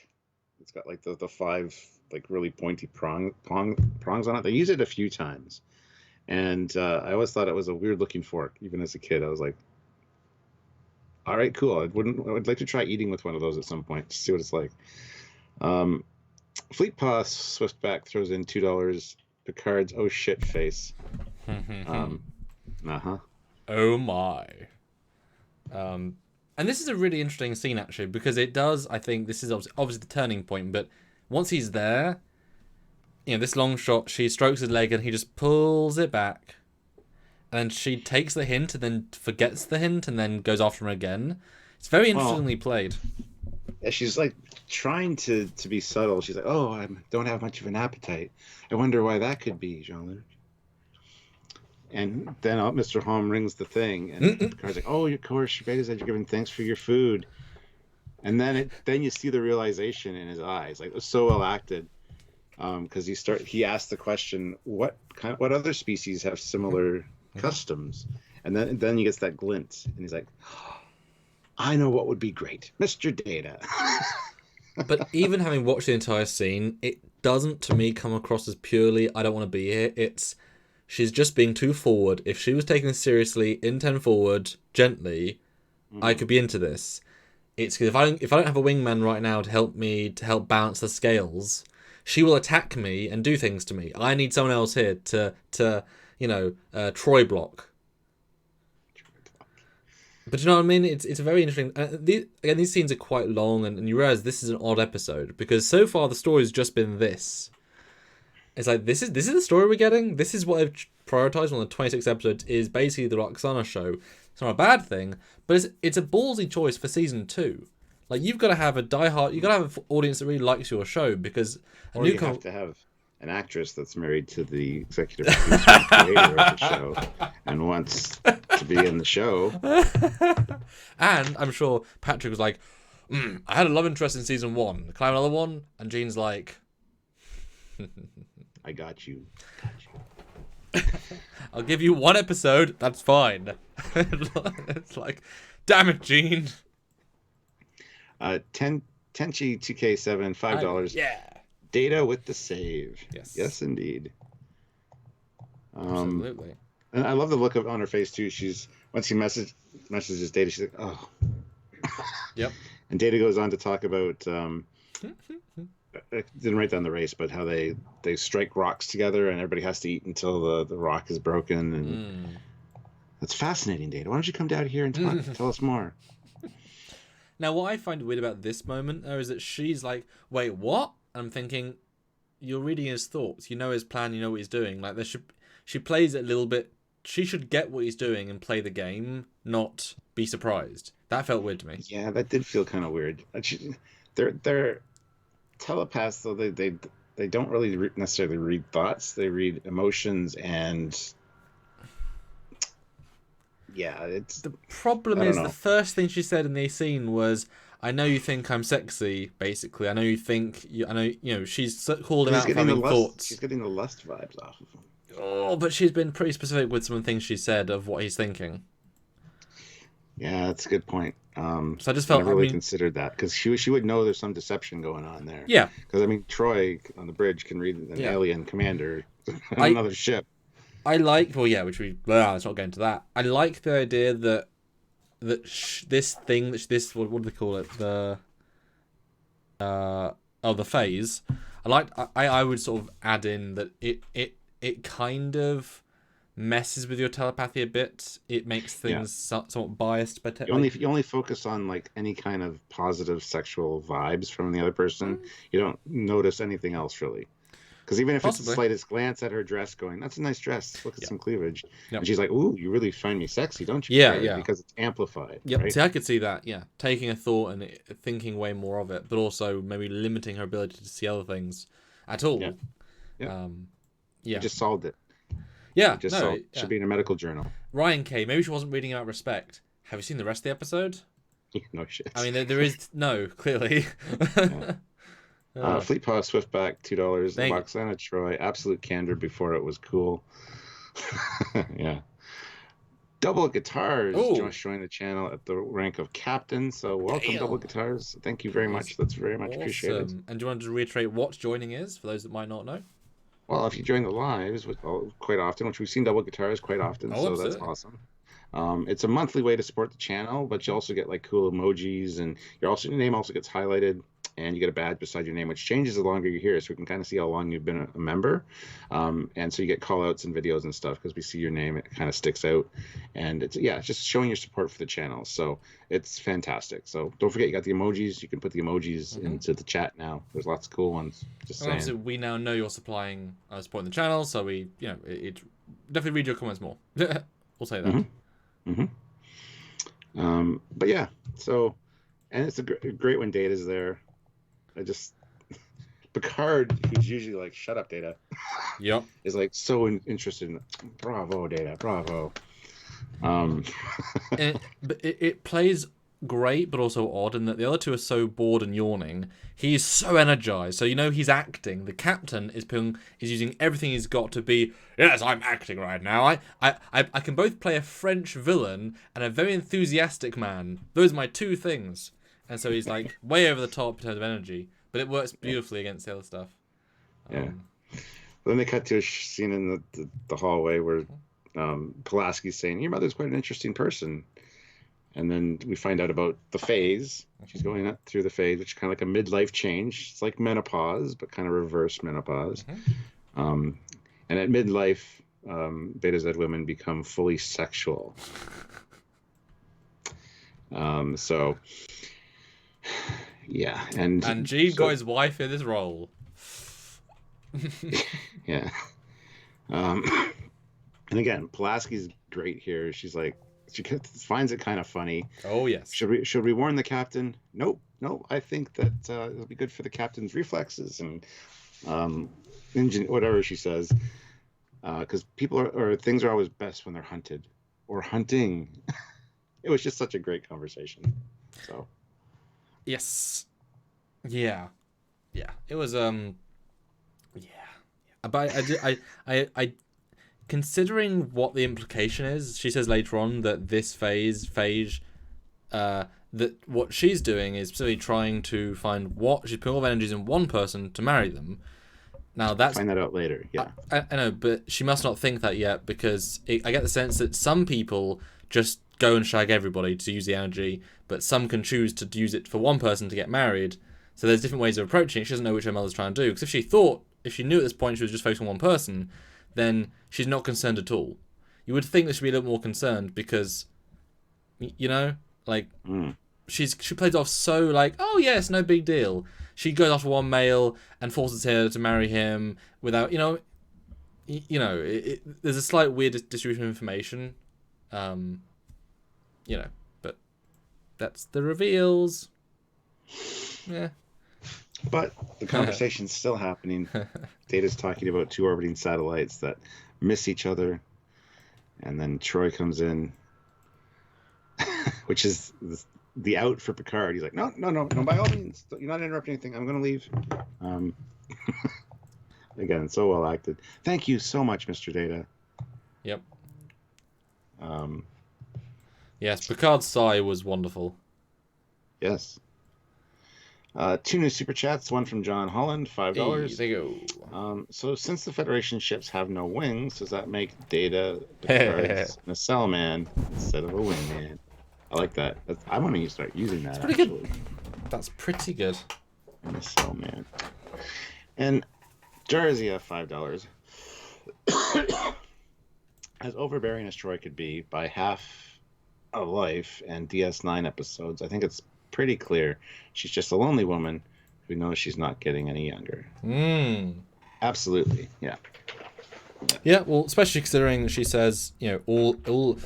Speaker 2: it's got like the five like really pointy prongs on it. They use it a few times. And I always thought it was a weird looking fork. Even as a kid, I was like, all right, cool. I would like to try eating with one of those at some point to see what it's like. Fleet Paw Swiftback throws in $2. Picard's oh shit face.
Speaker 1: Oh my. And this is a really interesting scene actually, because it does, I think this is obviously the turning point, but once he's there, this long shot, she strokes his leg and he just pulls it back. And then she takes the hint and then forgets the hint and then goes after him again. It's very interestingly played.
Speaker 2: Yeah, she's like trying to be subtle. She's like, oh, I don't have much of an appetite. I wonder why that could be, Jean-Luc. And then Mr. Holm rings the thing, and Picard's like, "Oh, of course, Beta said you're giving thanks for your food." And then you see the realization in his eyes, like it was so well acted, because he asked the question, "What other species have similar customs?" And then he gets that glint, and he's like, oh, "I know what would be great, Mr. Data."
Speaker 1: But even having watched the entire scene, it doesn't to me come across as purely "I don't want to be here." It's she's just being too forward. If she was taken seriously, in 10 forward, gently, I could be into this. It's if I don't have a wingman right now to help balance the scales, she will attack me and do things to me. I need someone else here to Troy block. But you know what I mean? It's very interesting. These scenes are quite long, and you realize this is an odd episode because so far the story's just been this. It's like this is the story we're getting. This is what I've prioritized on the 26 episodes. Is basically the Roxana show. It's not a bad thing, but it's a ballsy choice for season 2. Like you've got to have a diehard. You've got to have an audience that really likes your show because
Speaker 2: you have to have an actress that's married to the executive producer and creator of the show and wants to be in the show.
Speaker 1: And I'm sure Patrick was like, I had a love interest in season 1. Can I have another one? And Jean's like,
Speaker 2: I got you.
Speaker 1: I'll give you 1 episode. That's fine. It's like, damn it, Gene.
Speaker 2: Tenchi 2K7, $5.
Speaker 1: Yeah.
Speaker 2: Data with the save.
Speaker 1: Yes,
Speaker 2: indeed.
Speaker 1: Absolutely.
Speaker 2: And I love the look on her face too. Once he messages Data, she's like, oh.
Speaker 1: Yep.
Speaker 2: And Data goes on to talk about. I didn't write down the race, but how they strike rocks together and everybody has to eat until the rock is broken. And that's fascinating, Data. Why don't you come down here and tell us more?
Speaker 1: Now, what I find weird about this moment, though, is that she's like, wait, what? And I'm thinking, you're reading his thoughts. You know his plan. You know what he's doing. Like, she plays it a little bit. She should get what he's doing and play the game, not be surprised. That felt weird to me.
Speaker 2: Yeah, that did feel kind of weird. They're telepaths, though. They don't really necessarily read thoughts. They read emotions and... Yeah, it's...
Speaker 1: The problem is the first thing she said in the scene was, I know you think I'm sexy, basically. I know you think... she's called him out for having thoughts.
Speaker 2: She's getting the lust vibes off of him.
Speaker 1: Oh, but she's been pretty specific with some of the things she said of what he's thinking.
Speaker 2: Yeah, that's a good point.
Speaker 1: So I just felt...
Speaker 2: I never really considered that, because she would know there's some deception going on there.
Speaker 1: Yeah.
Speaker 2: Because, Troy on the bridge can read an alien commander on another ship.
Speaker 1: I like, let's not get into that. I like the idea that this thing, what do they call it? The phase. I would sort of add in that it kind of messes with your telepathy a bit. It makes things somewhat biased. But
Speaker 2: you only focus on like any kind of positive sexual vibes from the other person. You don't notice anything else really. Because even if it's the slightest glance at her dress going, that's a nice dress, look at some cleavage. Yep. And she's like, ooh, you really find me sexy, don't you?
Speaker 1: Yeah.
Speaker 2: Because it's amplified.
Speaker 1: Yep.
Speaker 2: Right?
Speaker 1: See, I could see that, taking a thought and thinking way more of it, but also maybe limiting her ability to see other things at all.
Speaker 2: Yeah. You just solved it.
Speaker 1: Yeah.
Speaker 2: Should be in a medical journal.
Speaker 1: Ryan K, maybe she wasn't reading out respect. Have you seen the rest of the episode?
Speaker 2: No shit.
Speaker 1: There is... No, clearly.
Speaker 2: Fleet Paw Swiftback, $2.
Speaker 1: Thank you.
Speaker 2: Roxana Troy, absolute candor before it was cool. Yeah. Double Guitars just joined the channel at the rank of captain. So welcome, Double Guitars. Thank you very much. That's very much appreciated.
Speaker 1: And do you want to reiterate what joining is for those that might not know?
Speaker 2: Well, if you join the lives quite often, which we've seen Double Guitars quite often, so absolutely. That's awesome. It's a monthly way to support the channel, but you also get like cool emojis, and your name also gets highlighted, and you get a badge beside your name, which changes the longer you're here, so we can kind of see how long you've been a member. And so you get call outs and videos and stuff because we see your name, it kind of sticks out, and it's just showing your support for the channel. So it's fantastic. So don't forget, you got the emojis. You can put the emojis into the chat now. There's lots of cool ones. Just saying.
Speaker 1: Obviously, we now know you're supplying supporting the channel, so we it definitely read your comments more. We'll say that.
Speaker 2: But yeah, so, and it's a great when Data's there. Picard, who's usually like, shut up, Data.
Speaker 1: Yep.
Speaker 2: Is like so interested in, bravo, Data, bravo.
Speaker 1: But it plays great, but also odd in that the other two are so bored and yawning. He's so energized. So he's acting. The captain is using everything he's got to be. Yes, I'm acting right now. I can both play a French villain and a very enthusiastic man. Those are my two things. And so he's like way over the top in terms of energy, but it works beautifully against the other stuff.
Speaker 2: Then they cut to a scene in the hallway where Pulaski's saying, "Your mother's quite an interesting person." And then we find out about the phase. She's going up through the phase, which is kind of like a midlife change. It's like menopause, but kind of reverse menopause. And at midlife, Beta Z women become fully sexual. So, yeah. And
Speaker 1: Gene got his wife in this role.
Speaker 2: Yeah. And again, Pulaski's great here. She's like, she finds it kind of funny.
Speaker 1: Oh yes.
Speaker 2: Should we warn the captain? Nope. I think that it'll be good for the captain's reflexes and engine, whatever she says. Because people or things are always best when they're hunted or hunting. It was just such a great conversation. So.
Speaker 1: Yes. Yeah. It was Yeah. But I considering what the implication is, she says later on that this phage, that what she's doing is specifically trying to find she's putting all of energies in one person to marry them. Now
Speaker 2: find that out later. Yeah,
Speaker 1: I know, but she must not think that yet because I get the sense that some people just go and shag everybody to use the energy, but some can choose to use it for one person to get married. So there's different ways of approaching it. She doesn't know which her mother's trying to do because if she knew at this point she was just focused on one person, then she's not concerned at all. You would think that she'd be a little more concerned because, she plays off so like, oh yes, no big deal. She goes after one male and forces her to marry him without, there's a slight weird distribution of information, but that's the reveals. Yeah.
Speaker 2: But the conversation's still happening. Data's talking about two orbiting satellites that miss each other. And then Troy comes in, which is the out for Picard. He's like, no, by all means. You're not interrupting anything. I'm going to leave. Again, so well acted. Thank you so much, Mr. Data.
Speaker 1: Yep. Yes, Picard's sigh was wonderful.
Speaker 2: Yes. Two new super chats. One from John Holland, $5.
Speaker 1: Hey, there you
Speaker 2: go. So since the Federation ships have no wings, does that make Data Picard's nacelle man instead of a wingman? I like that. I want to start using that.
Speaker 1: That's pretty good. That's pretty good.
Speaker 2: Nacelle man. And Jarzia, $5. As overbearing as Troy could be by half a life and DS9 episodes, I think it's pretty clear she's just a lonely woman who knows she's not getting any younger. Absolutely. Yeah,
Speaker 1: well, especially considering that she says, all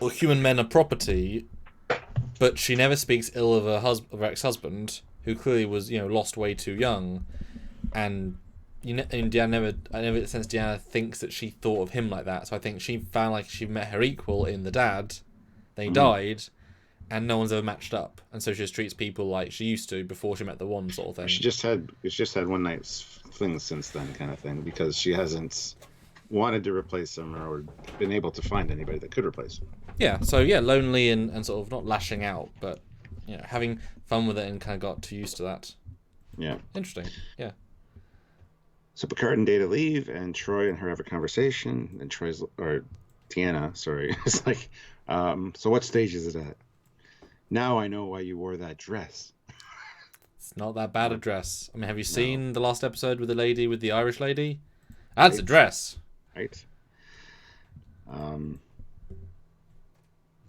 Speaker 1: human men are property, but she never speaks ill of her ex-husband, who clearly was lost way too young, and Deanna I never sense Deanna thinks that she thought of him like that. So I think she found like she met her equal in the dad, then he died. and no one's ever matched up, and so she just treats people like she used to before she met the one sort of thing.
Speaker 2: She's just had one night's flings since then, kind of thing, because she hasn't wanted to replace him or been able to find anybody that could replace him.
Speaker 1: Yeah, so yeah, lonely and sort of not lashing out, but having fun with it and kind of got too used to that.
Speaker 2: Yeah.
Speaker 1: Interesting. Yeah.
Speaker 2: So Picard and Data leave, and Troy and her have a conversation, and Tiana, sorry, is like, so what stage is it at? Now I know why you wore that dress.
Speaker 1: It's not that bad a dress. I mean, have you seen the last episode with the Irish lady? That's a dress.
Speaker 2: Right. I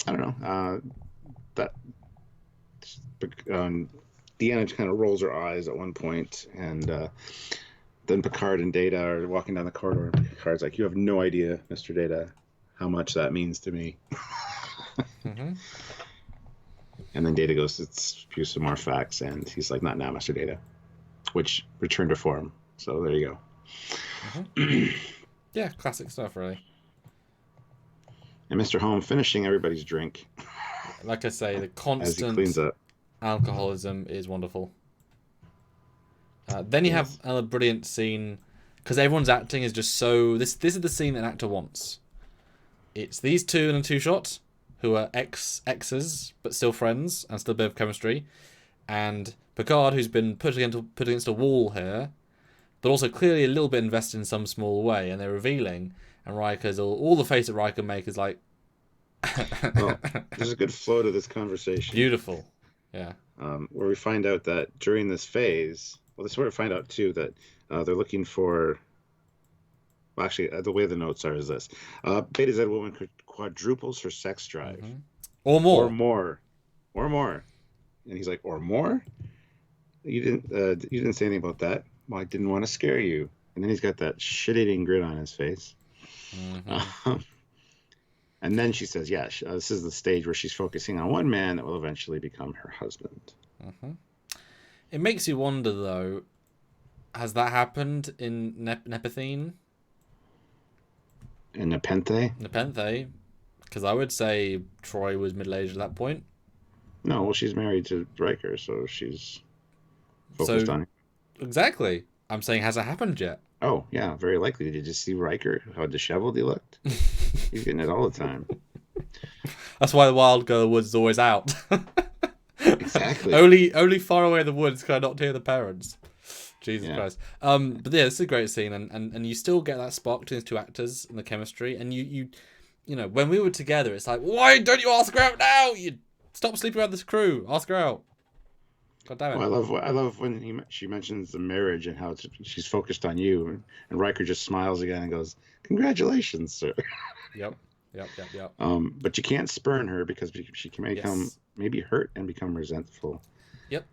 Speaker 2: don't know. Deanna kind of rolls her eyes at one point, and then Picard and Data are walking down the corridor, and Picard's like, "You have no idea, Mr. Data, how much that means to me."
Speaker 1: Mm-hmm.
Speaker 2: And then Data goes to spew some more facts, and he's like, "Not now, Mr. Data," which returned to form. So there you go.
Speaker 1: Mm-hmm. Yeah, classic stuff, really.
Speaker 2: And Mr. Home finishing everybody's drink.
Speaker 1: Like I say, the
Speaker 2: as he
Speaker 1: constant
Speaker 2: cleans up.
Speaker 1: alcoholism is wonderful. Then you have another brilliant scene, because everyone's acting is just so... This is the scene an actor wants. It's these two in a two-shot, who are exes, but still friends, and still a bit of chemistry. And Picard, who's been put against a wall here, but also clearly a little bit invested in some small way, and they're revealing, and Riker's all the face that Riker makes is like...
Speaker 2: Well, there's a good flow to this conversation.
Speaker 1: Beautiful. Yeah.
Speaker 2: Where we find out that during this phase... Well, this is where we find out, too, that they're looking for... Well, actually, the way the notes are is this. Beta Z woman quadruples her sex drive.
Speaker 1: Mm-hmm. Or more.
Speaker 2: Or more. And he's like, or more? You didn't say anything about that. Well, I didn't want to scare you. And then he's got that shit-eating grin on his face.
Speaker 1: Mm-hmm.
Speaker 2: And then she says, yeah, this is the stage where she's focusing on one man that will eventually become her husband.
Speaker 1: Mm-hmm. It makes you wonder, though, has that happened in Nepenthe?
Speaker 2: In Nepenthe?
Speaker 1: Nepenthe. Because I would say Troy was middle-aged at that point.
Speaker 2: No, well, she's married to Riker, so she's focused on it.
Speaker 1: Exactly. I'm saying, has it happened yet?
Speaker 2: Oh, yeah, very likely. Did you see Riker, how disheveled he looked? He's getting it all the time.
Speaker 1: That's why the wild girl woods is always out.
Speaker 2: Exactly.
Speaker 1: only far away in the woods can I not hear the parents. Jesus Christ. But yeah, this is a great scene, and you still get that spark between these two actors and the chemistry. And you know, when we were together, it's like, why don't you ask her out now? You stop sleeping around this crew. Ask her out. God damn it.
Speaker 2: Well, I love when she mentions the marriage and how she's focused on you, and Riker just smiles again and goes, "Congratulations, sir."
Speaker 1: Yep.
Speaker 2: But you can't spurn her because she can become maybe hurt and become resentful.
Speaker 1: Yep.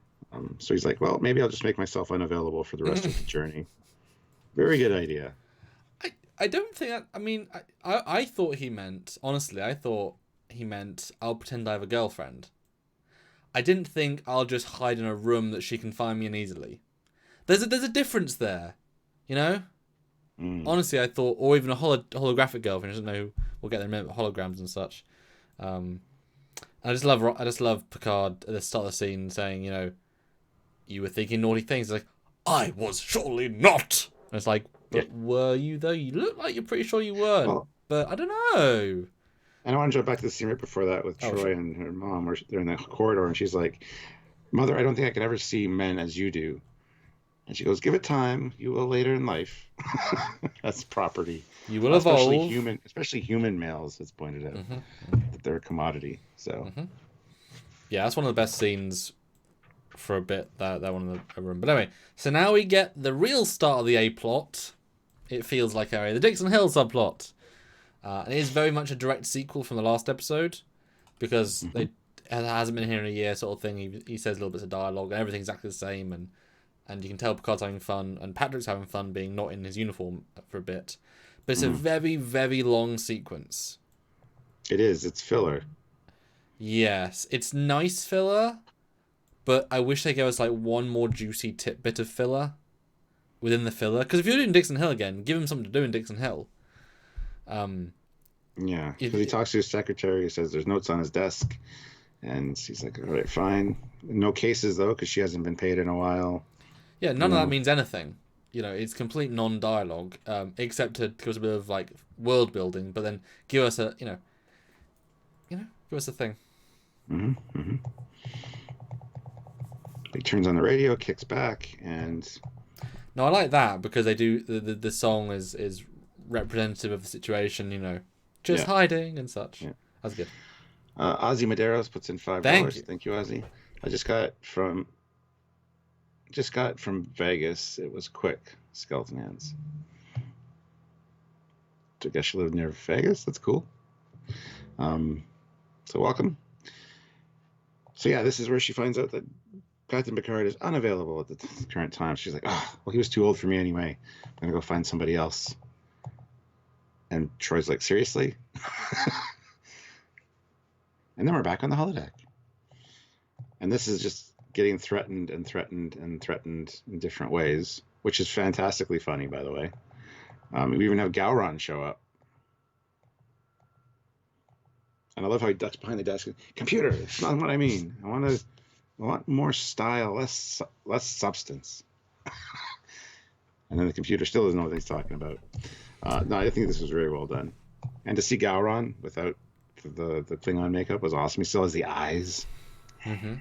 Speaker 2: So he's like, well, maybe I'll just make myself unavailable for the rest of the journey. Very good idea.
Speaker 1: I don't think that, I mean, I thought he meant, honestly, I'll pretend I have a girlfriend. I didn't think I'll just hide in a room that she can find me in easily. There's a difference there, you know? Honestly, I thought, or even a holographic girlfriend. I don't know. We'll get there in a minute, holograms and such. I just love Picard at the start of the scene saying, you know, you were thinking naughty things. It's like, I was surely not. And it's like, but were you though? You look like you're pretty sure you weren't. Well, but I don't know.
Speaker 2: And I want to jump back to the scene right before that with Troy and her mom, where they're in the corridor, and she's like, "Mother, I don't think I could ever see men as you do." And she goes, "Give it time. You will later in life." That's property.
Speaker 1: You will evolve.
Speaker 2: Especially human males, it's pointed out that they're a commodity. So,
Speaker 1: yeah, that's one of the best scenes for a bit. That one in the room. But anyway, so now we get the real start of the A plot. It feels like the Dixon Hill subplot. And it is very much a direct sequel from the last episode, because it hasn't been here in a year, sort of thing. He says little bits of dialogue, and everything's exactly the same, and you can tell Picard's having fun, and Patrick's having fun being not in his uniform for a bit. But it's a very, very long sequence.
Speaker 2: It is. It's filler.
Speaker 1: Yes, it's nice filler, but I wish they gave us like one more juicy bit of filler within the filler. Because if you're doing Dixon Hill again, give him something to do in Dixon Hill.
Speaker 2: Yeah, because he talks to his secretary. He says there's notes on his desk, And she's like, all right, fine. No cases, though, because she hasn't been paid in a while.
Speaker 1: Yeah, none of that means anything. It's complete non-dialogue, except to give us a bit of like world building, but then give us a give us a thing.
Speaker 2: Mm-hmm, mm-hmm. He turns on the radio, kicks back, and
Speaker 1: no, I like that because they do the song is representative of the situation. Just hiding and such.
Speaker 2: Yeah.
Speaker 1: That's good.
Speaker 2: Ozzy Medeiros puts in $5. Thank you, Ozzy. I just got it from Vegas. It was quick. Skeleton Hands. So I guess you live near Vegas. That's cool. So welcome. So yeah, this is where she finds out that Captain Picard is unavailable at the current time. She's like, oh, well, he was too old for me anyway. I'm gonna go find somebody else. And Troy's like, seriously? And then we're back on the holodeck. And this is just getting threatened and threatened and threatened in different ways, which is fantastically funny, by the way. We even have Gowron show up. And I love how he ducks behind the desk. Computer, it's not what I mean. I want more style, less substance. And then the computer still doesn't know what he's talking about. No, I think this was very well done. And to see Gowron without the Klingon makeup was awesome. He still has the eyes.
Speaker 1: Mm-hmm.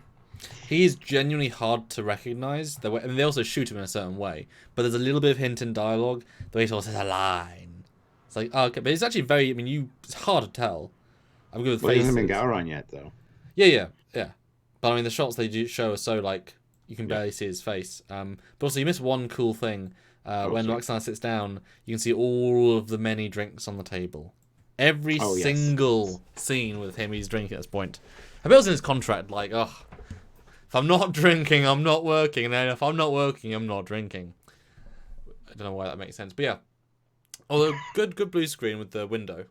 Speaker 1: He's genuinely hard to recognize. They also shoot him in a certain way, but there's a little bit of hint in dialogue. The way he sort of says a line. It's like, oh, okay, but it's actually very. It's hard to tell. I'm good with faces.
Speaker 2: He hasn't been Gowron yet, though.
Speaker 1: Yeah. But I mean, the shots they do show are so like you can barely see his face. But also, you miss one cool thing. When Roxanne sits down, you can see all of the many drinks on the table. Every single scene with him, he's drinking at this point. I bet it was in his contract, like, oh, if I'm not drinking, I'm not working, and then if I'm not working, I'm not drinking. I don't know why that makes sense, but yeah. Although, good blue screen with the window.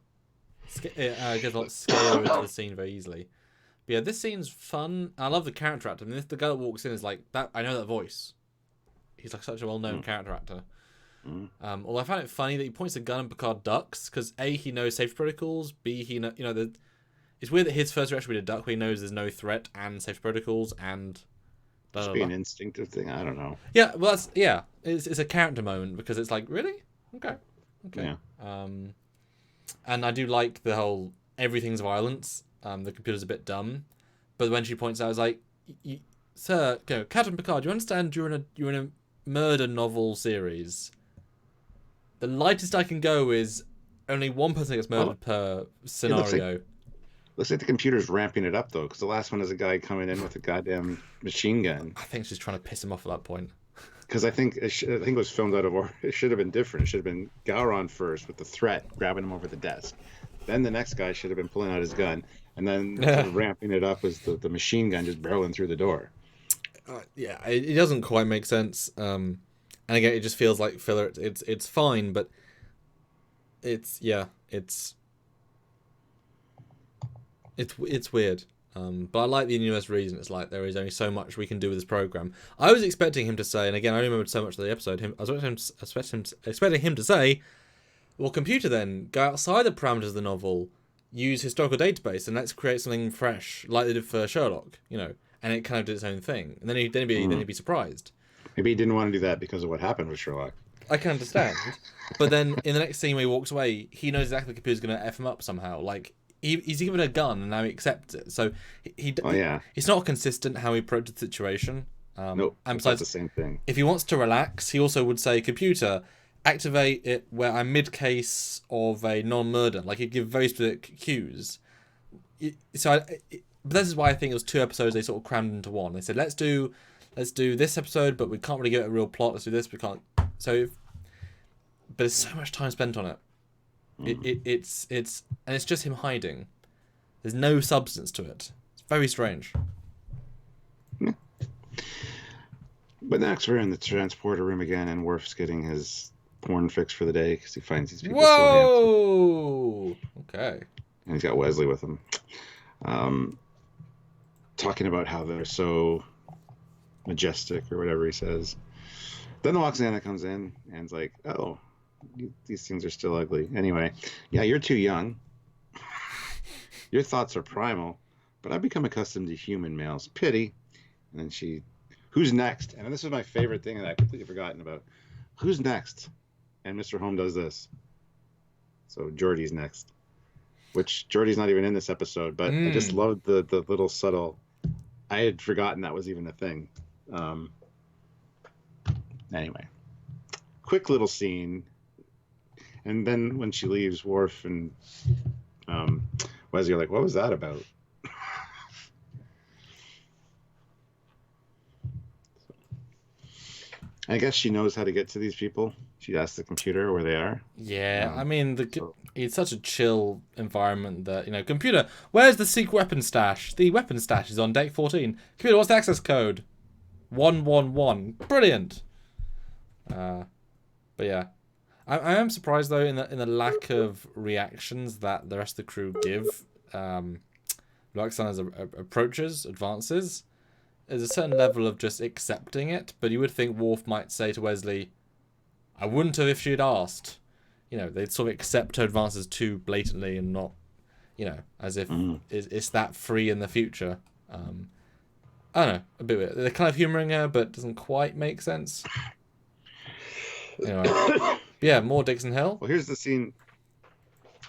Speaker 1: It gives a lot of scale into the scene very easily. But yeah, this scene's fun. I love the character actor. I mean, if the guy that walks in is like, that, I know that voice. He's like such a well-known character actor. Although I found it funny that he points a gun and Picard ducks, because A, he knows safety protocols, B, he it's weird that his first reaction would be to duck, where he knows there's no threat and safety protocols and...
Speaker 2: Must be an instinctive thing, I don't know.
Speaker 1: Yeah, well, it's a character moment, because it's like, really? Okay.
Speaker 2: Yeah.
Speaker 1: And I do like the whole, everything's violence, the computer's a bit dumb, but when she points out, I was like, Sir, Captain Picard, you understand you're in a murder novel series. The lightest I can go is only one person gets murdered per scenario.
Speaker 2: Looks like the computer's ramping it up, though, because the last one is a guy coming in with a goddamn machine gun.
Speaker 1: I think she's trying to piss him off at that point.
Speaker 2: Because I think it was filmed out of order. It should have been different. It should have been Gowron first with the threat, grabbing him over the desk. Then the next guy should have been pulling out his gun. And then ramping it up was the machine gun just barreling through the door.
Speaker 1: It doesn't quite make sense. And again, it just feels like filler. It's fine, but it's weird. But I like the universe reason. It's like there is only so much we can do with this program. I was expecting him to say, and again, I remembered so much of the episode. I was expecting him to say, "Well, computer, then go outside the parameters of the novel, use historical database, and let's create something fresh, like they did for Sherlock." And it kind of did its own thing. And then he'd be surprised.
Speaker 2: Maybe he didn't want to do that because of what happened with Sherlock.
Speaker 1: I can understand. But then in the next scene where he walks away, he knows exactly the computer's going to F him up somehow. Like, he's given a gun and now he accepts it. So it's not consistent how he approaches the situation.
Speaker 2: Nope,
Speaker 1: and besides,
Speaker 2: the same thing.
Speaker 1: If he wants to relax, he also would say, computer, activate it where I'm mid-case of a non-murder. Like, he'd give very specific cues. But this is why I think it was 2 episodes they sort of crammed into one. They said, let's do this episode, but we can't really give it a real plot. Let's do this, we can't. But there's so much time spent on it. It's just him hiding. There's no substance to it. It's very strange.
Speaker 2: Yeah. But next we're in the transporter room again, and Worf's getting his porn fix for the day because he finds these people so handsome.
Speaker 1: Okay.
Speaker 2: And he's got Wesley with him. Talking about how they're so majestic or whatever he says. Then the Loxana comes in and is like, oh, these things are still ugly. Anyway, yeah, you're too young. Your thoughts are primal, but I've become accustomed to human males. Pity. And then she, who's next? And this is my favorite thing that I've completely forgotten about. Who's next? And Mr. Home does this. So Geordie's next. Which Geordie's not even in this episode, but I just loved the little subtle. I had forgotten that was even a thing. Anyway, quick little scene. And then when she leaves, Worf and Wesley are like, what was that about? I guess she knows how to get to these people. She asks the computer where they are.
Speaker 1: Yeah, I mean, it's such a chill environment that, computer, where's the secret weapon stash? The weapon stash is on deck 14. Computer, what's the access code? 111. Brilliant. But yeah. I am surprised, though, in the lack of reactions that the rest of the crew give. Roxana's advances. There's a certain level of just accepting it, but you would think Worf might say to Wesley, I wouldn't have if she'd asked. They'd sort of accept her advances too blatantly and not, as if it's that free in the future. I don't know, a bit weird. They're kind of humouring her, but it doesn't quite make sense. Anyway, yeah, more Dixon Hill.
Speaker 2: Well, here's the scene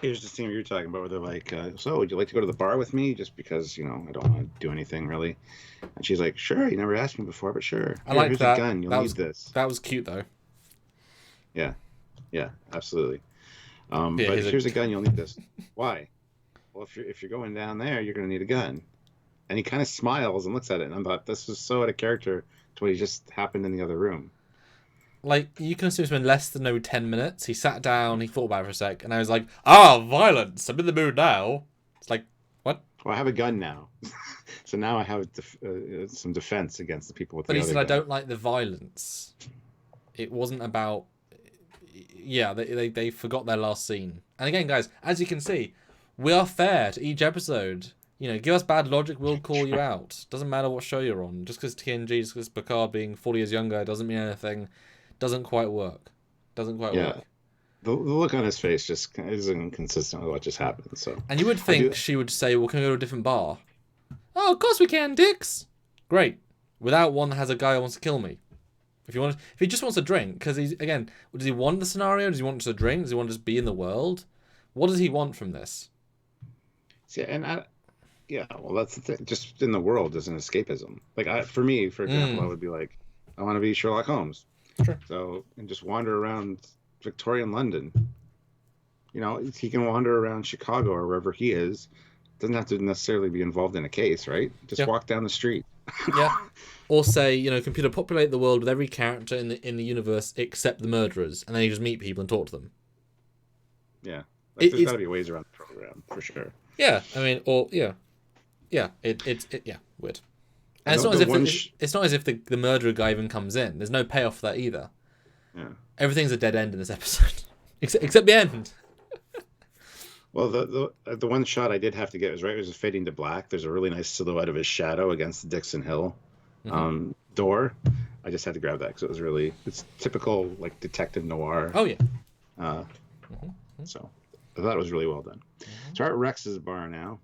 Speaker 2: where you're talking about where they're like, so would you like to go to the bar with me? Just because, I don't want to do anything really. And she's like, sure, you never asked me before, but sure.
Speaker 1: I like
Speaker 2: here's
Speaker 1: that.
Speaker 2: A gun. You'll need this.
Speaker 1: That was cute, though.
Speaker 2: Yeah, absolutely. But here's a gun. You'll need this. Why? Well, if you're going down there, you're going to need a gun. And he kind of smiles and looks at it, and I thought this was so out of character to what just happened in the other room.
Speaker 1: Like, you can assume it's been less than 10 minutes. He sat down, he thought about it for a sec, and I was like, violence, I'm in the mood now. It's like, what?
Speaker 2: Well, I have a gun now. So now I have some defense against the people with the other gun.
Speaker 1: But he said, I don't like the violence. It wasn't about... Yeah, they forgot their last scene. And again, guys, as you can see, we are fair to each episode. Give us bad logic, we'll call you out. Doesn't matter what show you're on. Just because TNG, just because Picard being 40 years younger doesn't mean anything. Doesn't quite work. Work.
Speaker 2: The look on his face just isn't consistent with what just happened. So. And
Speaker 1: you would think she would say, well, can we go to a different bar? Oh, of course we can, Dix. Great. Without one that has a guy who wants to kill me. If he just wants a drink, because does he want the scenario? Does he want just a drink? Does he want to just be in the world? What does he want from this?
Speaker 2: Yeah, well, that's the thing. Just in the world is an escapism. Like for me, for example, I would be like, I want to be Sherlock Holmes.
Speaker 1: Sure.
Speaker 2: So and just wander around Victorian London. He can wander around Chicago or wherever he is. Doesn't have to necessarily be involved in a case, right? Just walk down the street.
Speaker 1: Yeah. Or say, computer, populate the world with every character in the universe except the murderers, and then you just meet people and talk to them.
Speaker 2: Yeah. There's got to be ways around the program, for sure.
Speaker 1: Yeah. I mean, it's weird. And it's not as if the murderer guy even comes in. There's no payoff for that either.
Speaker 2: Yeah.
Speaker 1: Everything's a dead end in this episode. except the end.
Speaker 2: Well, the one shot I did have to get was right. It was fading to black. There's a really nice silhouette of his shadow against the Dixon Hill door. I just had to grab that because it's typical like detective noir.
Speaker 1: Oh yeah.
Speaker 2: So I thought it was really well done. So we're at Rex's bar now.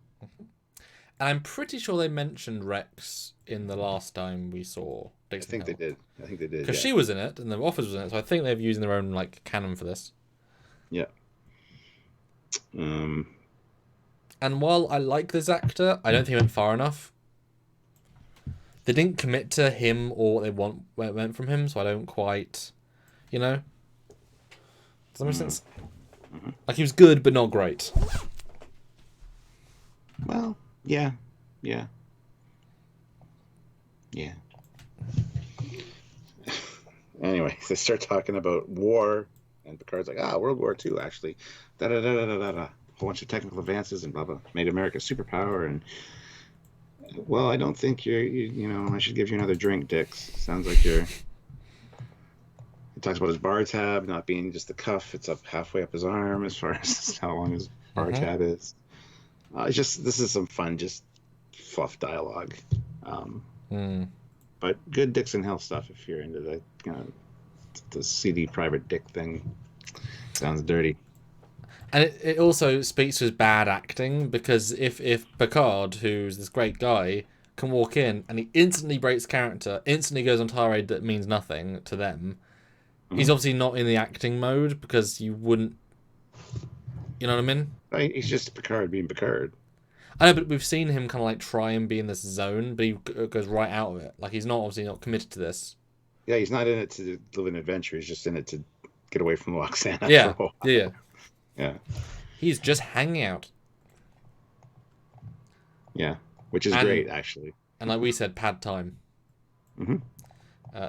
Speaker 1: And I'm pretty sure they mentioned Rex in the last time we saw Dixon Hill.
Speaker 2: I think they did.
Speaker 1: Because she was in it and the Office was in it, so I think they're using their own canon for this.
Speaker 2: Yeah.
Speaker 1: And while I like this actor, I don't think he went far enough. They didn't commit to him or what they went from him, so I don't quite, Does that make sense? Mm-hmm. Like, he was good, but not great.
Speaker 2: Well, yeah. Anyway, they start talking about war, and Picard's like, World War II, actually. Da-da-da-da-da-da. A whole bunch of technical advances and blah, blah. Made America a superpower, and... Well, I don't think I should give you another drink, Dix. Sounds like you're... He talks about his bar tab not being just the cuff. It's up halfway up his arm as far as how long his bar tab is. This is some fun, just fluff dialogue. But good Dixon Hill stuff if you're into the seedy private dick thing. Sounds dirty.
Speaker 1: And it also speaks to his bad acting, because if Picard, who's this great guy, can walk in and he instantly breaks character, instantly goes on tirade that means nothing to them, he's obviously not in the acting mode, because you wouldn't... You know what I mean?
Speaker 2: He's just Picard being Picard.
Speaker 1: I know, but we've seen him kind of like try and be in this zone, but he goes right out of it. Like, he's not obviously not committed to this.
Speaker 2: Yeah, he's not in it to live an adventure. He's just in it to get away from Loxana.
Speaker 1: Yeah,
Speaker 2: for a while.
Speaker 1: yeah.
Speaker 2: Yeah.
Speaker 1: He's just hanging out.
Speaker 2: Yeah, which is great, actually.
Speaker 1: And like we said, pad time.
Speaker 2: Mm-hmm.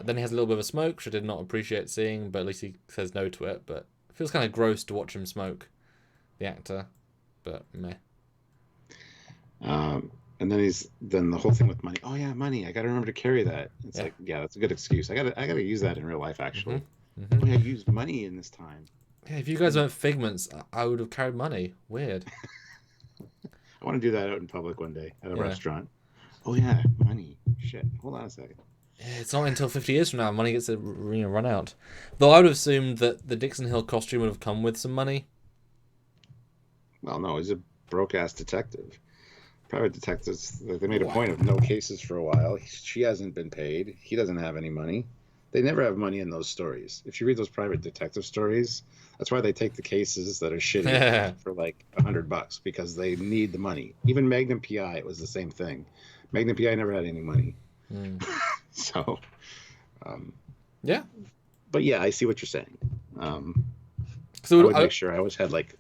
Speaker 1: Then he has a little bit of a smoke, which I did not appreciate seeing, but at least he says no to it. But it feels kind of gross to watch him smoke, the actor. But meh.
Speaker 2: And then the whole thing with money. Oh yeah, money. I got to remember to carry that. It's like, yeah, that's a good excuse. I gotta use that in real life, actually.
Speaker 1: Mm-hmm.
Speaker 2: Oh, yeah, I used money in this time.
Speaker 1: Yeah, if you guys weren't figments, I would have carried money. Weird.
Speaker 2: I want to do that out in public one day at a restaurant. Oh yeah, money. Shit. Hold on a second.
Speaker 1: Yeah, it's not until 50 years from now money gets to run out. Though I would have assumed that the Dixon Hill costume would have come with some money.
Speaker 2: Well, no, he's a broke-ass detective. Private detectives, they made a point of no cases for a while. She hasn't been paid. He doesn't have any money. They never have money in those stories. If you read those private detective stories, that's why they take the cases that are shitty for like $100, because they need the money. Even Magnum PI, it was the same thing. Magnum PI never had any money. So,
Speaker 1: yeah.
Speaker 2: But yeah, I see what you're saying.
Speaker 1: So
Speaker 2: I would make sure I always had like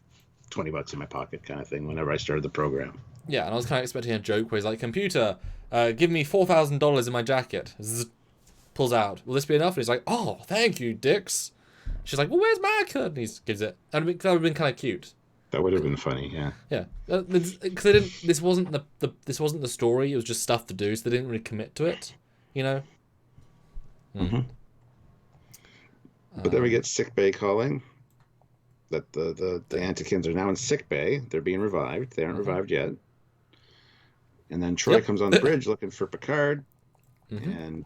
Speaker 2: $20 in my pocket, kind of thing, whenever I started the program.
Speaker 1: Yeah, and I was kind of expecting a joke where he's like, "Computer, give me $4,000 in my jacket." Zzz, pulls out. Will this be enough? And he's like, "Oh, thank you, Dix." She's like, "Well, where's my cut?" And he gives it. That would have been kind of cute.
Speaker 2: That would have been funny, yeah.
Speaker 1: Yeah, because they didn't. This wasn't this wasn't the story. It was just stuff to do, so they didn't really commit to it. You know.
Speaker 2: Mm-hmm. But then we get sick bay calling. That the Antikins are now in sick bay. They're being revived. They aren't revived yet. And then Troy comes on the bridge looking for Picard, and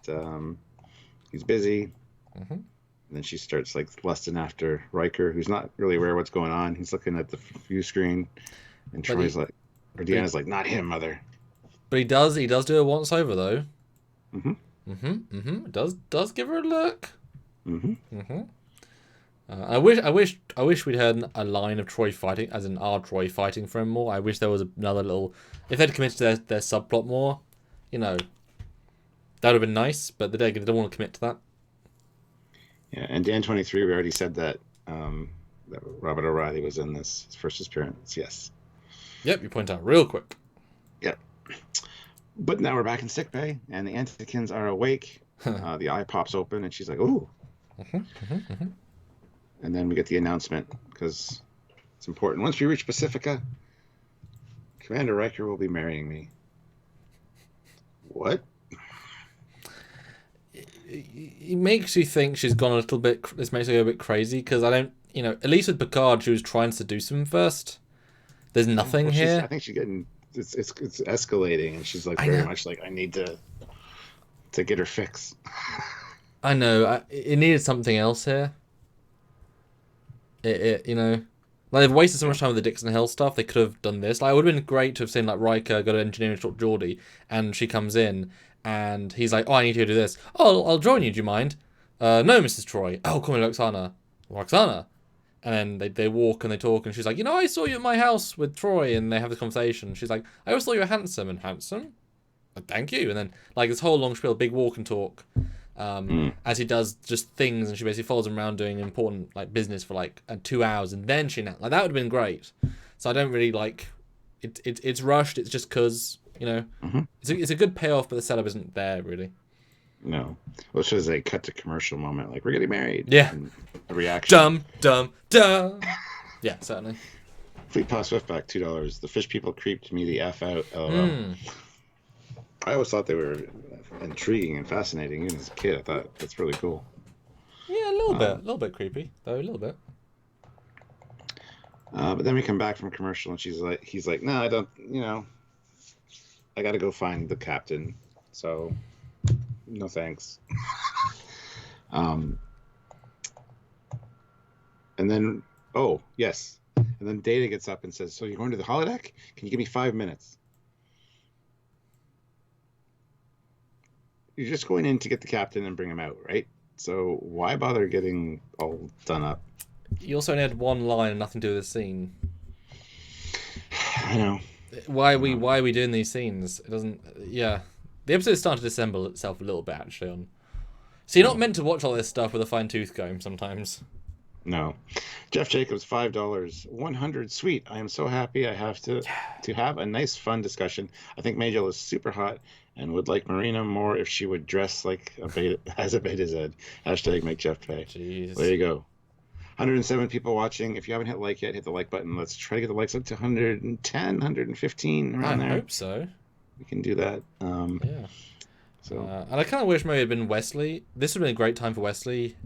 Speaker 2: he's busy. And then she starts like lusting after Riker, who's not really aware of what's going on. He's looking at the view screen, and Troy's like, or Deanna's like, "Not him, mother."
Speaker 1: But he does do a once over though. Does give her a look. I wish we'd heard a line of Troy fighting, as in our Troy fighting for him more. I wish there was another little... If they'd committed to their subplot more, you know, that would have been nice, but they don't want to commit to that.
Speaker 2: Yeah, and Dan 23, we already said that that Robert O'Reilly was in this, his first appearance, yes.
Speaker 1: Yep, you point out real quick.
Speaker 2: Yep. But now we're back in sickbay, and the Antikins are awake. The eye pops open, and she's like, "Ooh." And then we get the announcement, because it's important. Once we reach Pacifica, Commander Riker will be marrying me. What?
Speaker 1: It makes you think she's gone a little bit... This makes her go a bit crazy, because I don't... You know, at least with Picard, she was trying to seduce him first. There's nothing here.
Speaker 2: I think she's getting... It's escalating, and she's like very much like, I need to get her fix.
Speaker 1: I know. It needed something else here. You know, like they've wasted so much time with the Dixon Hill stuff. They could have done this. Like, it would have been great to have seen like Riker go to engineering to talk to Geordi, and she comes in, and he's like, "Oh, I need you to do this. Oh, I'll join you. Do you mind?" No, Mrs. Troy. Oh, call me Roxana. Roxana. And then they walk and they talk, and she's like, "You know, I saw you at my house with Troy," and they have this conversation. She's like, "I always thought you were handsome." And handsome? Thank you. And then like this whole long spiel, big walk and talk. As he does just things, and she basically follows him around doing important like business for like 2 hours, and then she like that would have been great. So I don't really like it. It's rushed. It's just because, you know, it's a good payoff, but the setup isn't there really.
Speaker 2: No, well, it's just a cut to commercial moment, like we're getting married.
Speaker 1: Yeah,
Speaker 2: a reaction.
Speaker 1: Dumb. Yeah, certainly.
Speaker 2: Fleet Pass Swiftback $2. The fish people creeped me the F out. LOL. I always thought they were intriguing and fascinating. Even as a kid, I thought that's really cool.
Speaker 1: Yeah, a little bit creepy though, a little bit.
Speaker 2: But then we come back from a commercial, and he's like, "No, I don't. You know, I got to go find the captain. So, no thanks." And then, oh yes, And then Data gets up and says, "So you're going to the holodeck? Can you give me 5 minutes?" You're just going in to get the captain and bring him out, right? So why bother getting all done up?
Speaker 1: You also only had one line and nothing to do with the scene.
Speaker 2: I know.
Speaker 1: Why are we doing these scenes? It doesn't. Yeah, the episode's starting to dissemble itself a little bit actually. So you're not meant to watch all this stuff with a fine tooth comb sometimes.
Speaker 2: No. Jeff Jacobs, $5. 100. Sweet. I am so happy I have to have a nice, fun discussion. I think Majel is super hot and would like Marina more if she would dress like as a Beta Z. Hashtag make Jeff pay.
Speaker 1: Jeez.
Speaker 2: There you go. 107 people watching. If you haven't hit like yet, hit the like button. Let's try to get the likes up to 110, 115 around there.
Speaker 1: I hope so.
Speaker 2: We can do that.
Speaker 1: Yeah.
Speaker 2: So.
Speaker 1: And I kind of wish maybe it had been Wesley. This would have been a great time for Wesley.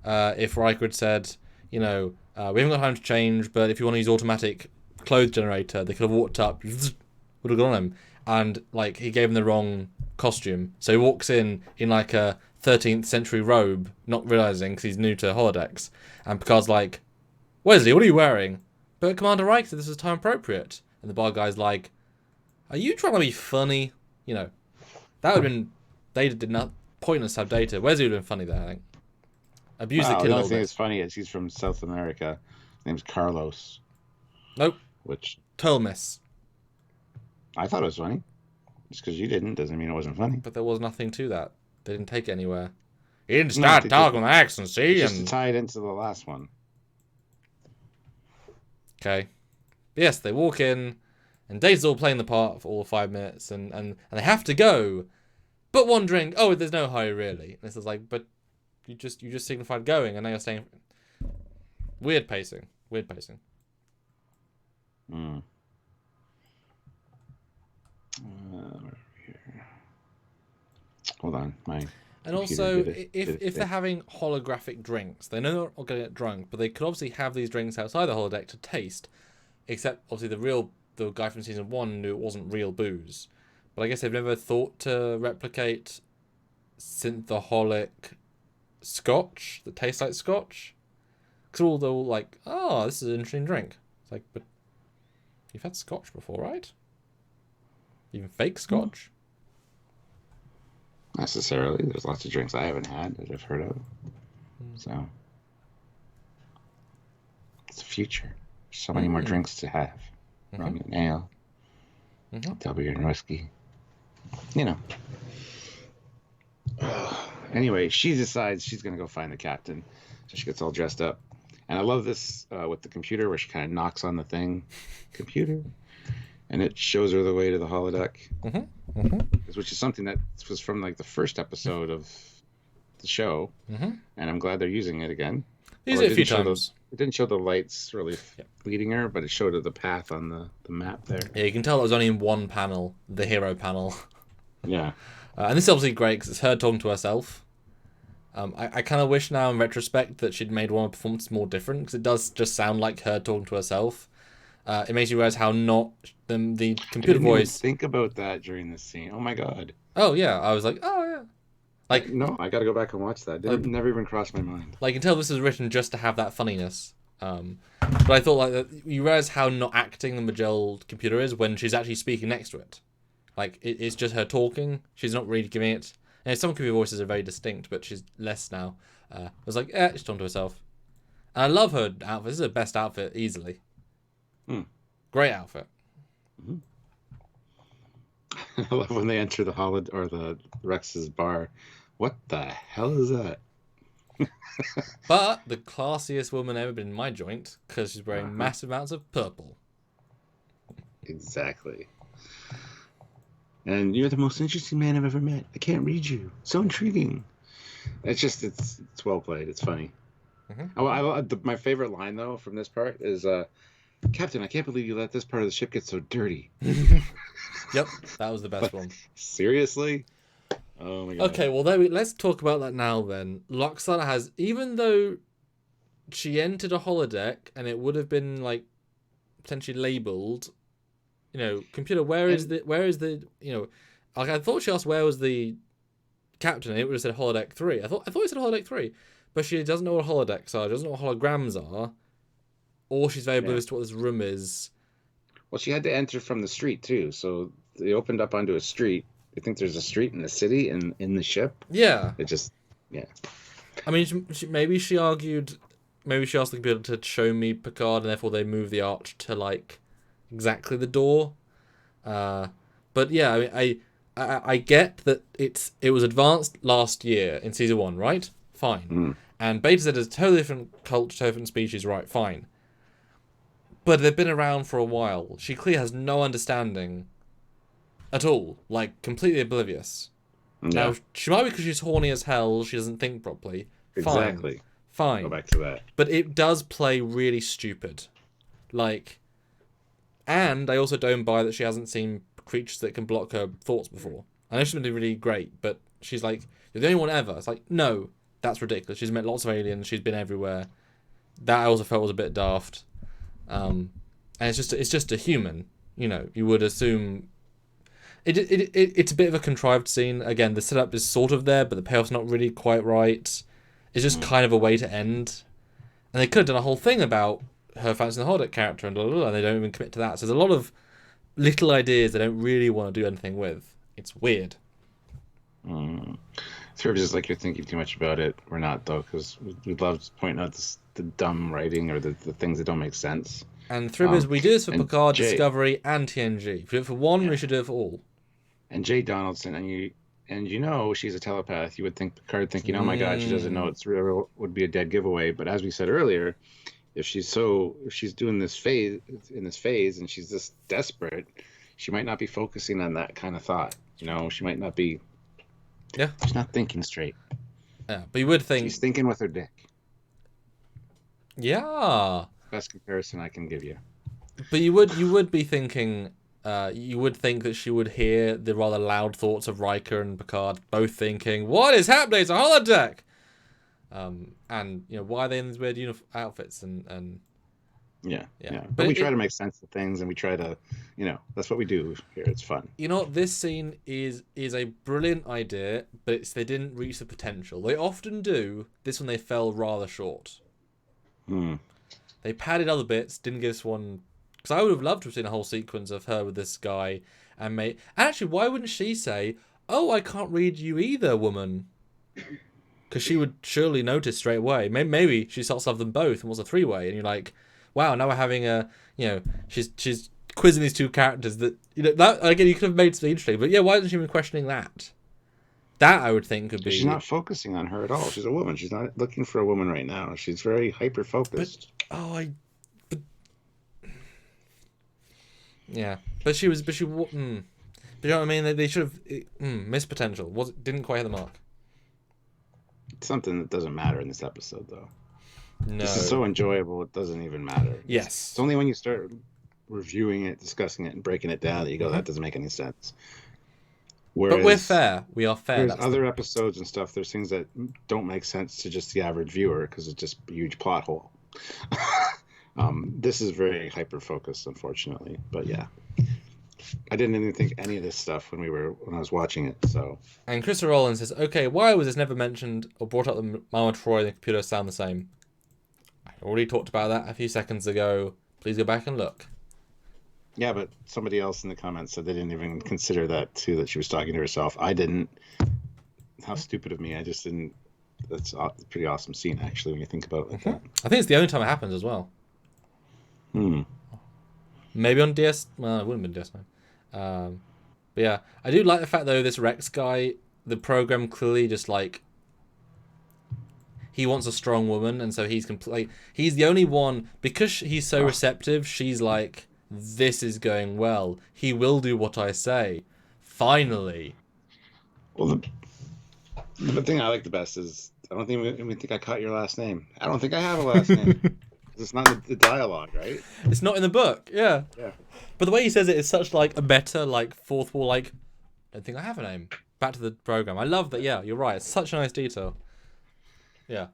Speaker 1: If Riker had said, we haven't got time to change, but if you want to use automatic clothes generator, they could have walked up, would have gone on him, and like he gave him the wrong costume. So he walks in like a 13th century robe, not realizing because he's new to holodecks, and Picard's like, "Wesley, what are you wearing?" But Commander Riker said this was time appropriate, and the bar guy's like, "Are you trying to be funny?" That would have been Data did not pointless to have Data. Wesley would have been funny there, I think. Abuse the kid a
Speaker 2: little
Speaker 1: little
Speaker 2: thing
Speaker 1: bit.
Speaker 2: that's funny is he's from South America. His name's Carlos.
Speaker 1: Nope.
Speaker 2: Which
Speaker 1: Total miss.
Speaker 2: I thought it was funny. Just because you didn't doesn't mean it wasn't funny.
Speaker 1: But there was nothing to that. They didn't take it anywhere. He didn't start talking accent, see?
Speaker 2: Just to tie it into the last one.
Speaker 1: Okay. Yes, they walk in, and Data's all playing the part for all 5 minutes, and they have to go. But one drink. Oh, there's no hurry, really. And this is like, but you just signified going, and now you're saying... Weird pacing.
Speaker 2: Hmm. Hold on,
Speaker 1: and also, if they're having holographic drinks, they know they're not going to get drunk, but they could obviously have these drinks outside the holodeck to taste. Except, obviously, the guy from season 1 knew it wasn't real booze. But I guess they've never thought to replicate synthaholic scotch that tastes like scotch. Because they're all like, "Oh, this is an interesting drink." It's like, but you've had scotch before, right? Even fake scotch.
Speaker 2: Necessarily. There's lots of drinks I haven't had that I've heard of. So it's the future. There's so many more drinks to have. Rum and ale. Double and whiskey. Anyway, she decides she's going to go find the captain. So she gets all dressed up. And I love this with the computer where she kind of knocks on the thing. Computer. And it shows her the way to the holodeck. Which is something that was from like the first episode of the show. And I'm glad they're using it again.
Speaker 1: Use it a few times.
Speaker 2: It didn't show the lights really leading her, but it showed her the path on the map there.
Speaker 1: Yeah, you can tell it was only in one panel, the hero panel.
Speaker 2: Yeah.
Speaker 1: And this is obviously great because it's her talking to herself. I kind of wish now in retrospect that she'd made one of the performances more different because it does just sound like her talking to herself. It makes you realize how not the computer voice.
Speaker 2: Even think about that during this scene. Oh my god.
Speaker 1: Oh yeah, I was like, oh yeah. Like
Speaker 2: no, I got to go back and watch that. It never even crossed my mind.
Speaker 1: Like, you can tell this is written just to have that funniness. But I thought like you realize how not acting the Majel computer is when she's actually speaking next to it. Like it's just her talking. She's not really giving it. And some computer voices are very distinct, but she's less now. I was like, she's talking to herself. And I love her outfit. This is her best outfit easily. Great outfit.
Speaker 2: I love when they enter the the Rex's bar. What the hell is that?
Speaker 1: But the classiest woman ever been in my joint because she's wearing massive amounts of purple.
Speaker 2: Exactly. And you're the most interesting man I've ever met. I can't read you. So intriguing. It's well played. It's funny. My favorite line though from this part is, "Captain, I can't believe you let this part of the ship get so dirty."
Speaker 1: Yep, that was the best one.
Speaker 2: Seriously? Oh my god.
Speaker 1: Okay, well let's talk about that now then. Loxana has, even though she entered a holodeck and it would have been like potentially labeled, computer, where is the like I thought she asked where was the captain and it would have said holodeck 3. I thought it said holodeck 3, but she doesn't know what holodecks are, doesn't know what holograms are. or she's very oblivious to what this room is.
Speaker 2: Well, she had to enter from the street too, so they opened up onto a street. I think there's a street in the city and in the ship.
Speaker 1: Yeah.
Speaker 2: It just, yeah.
Speaker 1: I mean, maybe she asked the computer to show me Picard, and therefore they moved the arch to like exactly the door. But yeah, I mean, I get that it was advanced last year in season 1, right? Fine. And Beta Z is a totally different culture, totally different species, right? Fine. But they've been around for a while. She clearly has no understanding at all, like completely oblivious. Yeah. Now she might be because she's horny as hell. She doesn't think properly.
Speaker 2: Exactly.
Speaker 1: Fine.
Speaker 2: Go back to that.
Speaker 1: But it does play really stupid. Like, and I also don't buy that she hasn't seen creatures that can block her thoughts before. I know she's been doing really great, but she's like, you're the only one ever. It's like, no, that's ridiculous. She's met lots of aliens. She's been everywhere. That I also felt was a bit daft. And it's just a human. You know, you would assume. It's a bit of a contrived scene. Again, the setup is sort of there, but the payoff's not really quite right. It's just kind of a way to end. And they could have done a whole thing about her fancying the holodeck character and blah, blah, blah, and they don't even commit to that. So there's a lot of little ideas they don't really want to do anything with. It's weird.
Speaker 2: Sort of just like you're thinking too much about it. We're not, though, because we love pointing out the dumb writing or the things that don't make sense.
Speaker 1: And through is we do this for Picard, Discovery, and TNG. If we do it for one, we should do it for all.
Speaker 2: And Jay Donaldson, and you know she's a telepath. You would think Picard thinking, oh my God, she doesn't know it's real, would be a dead giveaway. But as we said earlier, if she's doing this phase and she's this desperate, she might not be focusing on that kind of thought. You know, she might not be.
Speaker 1: Yeah.
Speaker 2: She's not thinking straight.
Speaker 1: Yeah, but you would think
Speaker 2: she's thinking with her dick.
Speaker 1: Yeah.
Speaker 2: Best comparison I can give you.
Speaker 1: But you would be thinking. You would think that she would hear the rather loud thoughts of Riker and Picard both thinking, "What is happening? It's a holodeck." And you know, why are they in these weird outfits and
Speaker 2: yeah. But we try to make sense of things, and we try to, that's what we do here. It's fun.
Speaker 1: You know, this scene is a brilliant idea, but they didn't reach the potential. They often do. This one they fell rather short. They padded other bits, didn't give this one. Because I would have loved to have seen a whole sequence of her with this guy and actually, why wouldn't she say, "Oh, I can't read you either, woman"? Because she would surely notice straight away. Maybe she starts to love them both and was a three-way, and you're like, wow, now we're having she's quizzing these two characters that, that again, you could have made something interesting, but yeah, why isn't she even questioning that? That I would think could be.
Speaker 2: She's not focusing on her at all. She's a woman. She's not looking for a woman right now. She's very hyper-focused.
Speaker 1: Yeah, but you know what I mean? They should have missed potential. Didn't quite hit the mark.
Speaker 2: It's something that doesn't matter in this episode, though.
Speaker 1: No.
Speaker 2: This is so enjoyable, it doesn't even matter.
Speaker 1: Yes.
Speaker 2: It's only when you start reviewing it, discussing it, and breaking it down that you go, that doesn't make any sense. Whereas,
Speaker 1: but we're fair. We are fair.
Speaker 2: There's other episodes and stuff, there's things that don't make sense to just the average viewer because it's just a huge plot hole. This is very hyper-focused, unfortunately. But yeah. I didn't even think any of this stuff when I was watching it. So. And
Speaker 1: Christopher Rollins says, "Okay, why was this never mentioned or brought up that Mama Troy and the computer sound the same?" I already talked about that a few seconds ago. Please go back and look.
Speaker 2: Yeah, but somebody else in the comments said they didn't even consider that too. That she was talking to herself. I didn't. How stupid of me! I just didn't. That's a pretty awesome scene, actually, when you think about it like that.
Speaker 1: I think it's the only time it happens as well. Maybe on DS. Well, it wouldn't have been DS9. But yeah, I do like the fact though this Rex guy, the program clearly just like he wants a strong woman, and so he's he's the only one because he's so receptive. She's like, this is going well. He will do what I say. Finally.
Speaker 2: Well, the thing I like the best is I don't even think I caught your last name. I don't think I have a last name. It's not in the dialogue, right?
Speaker 1: It's not in the book, yeah. But the way he says it is such like a meta, like fourth wall, like, I don't think I have a name. Back to the program. I love that. Yeah, you're right. It's such a nice detail. Yeah.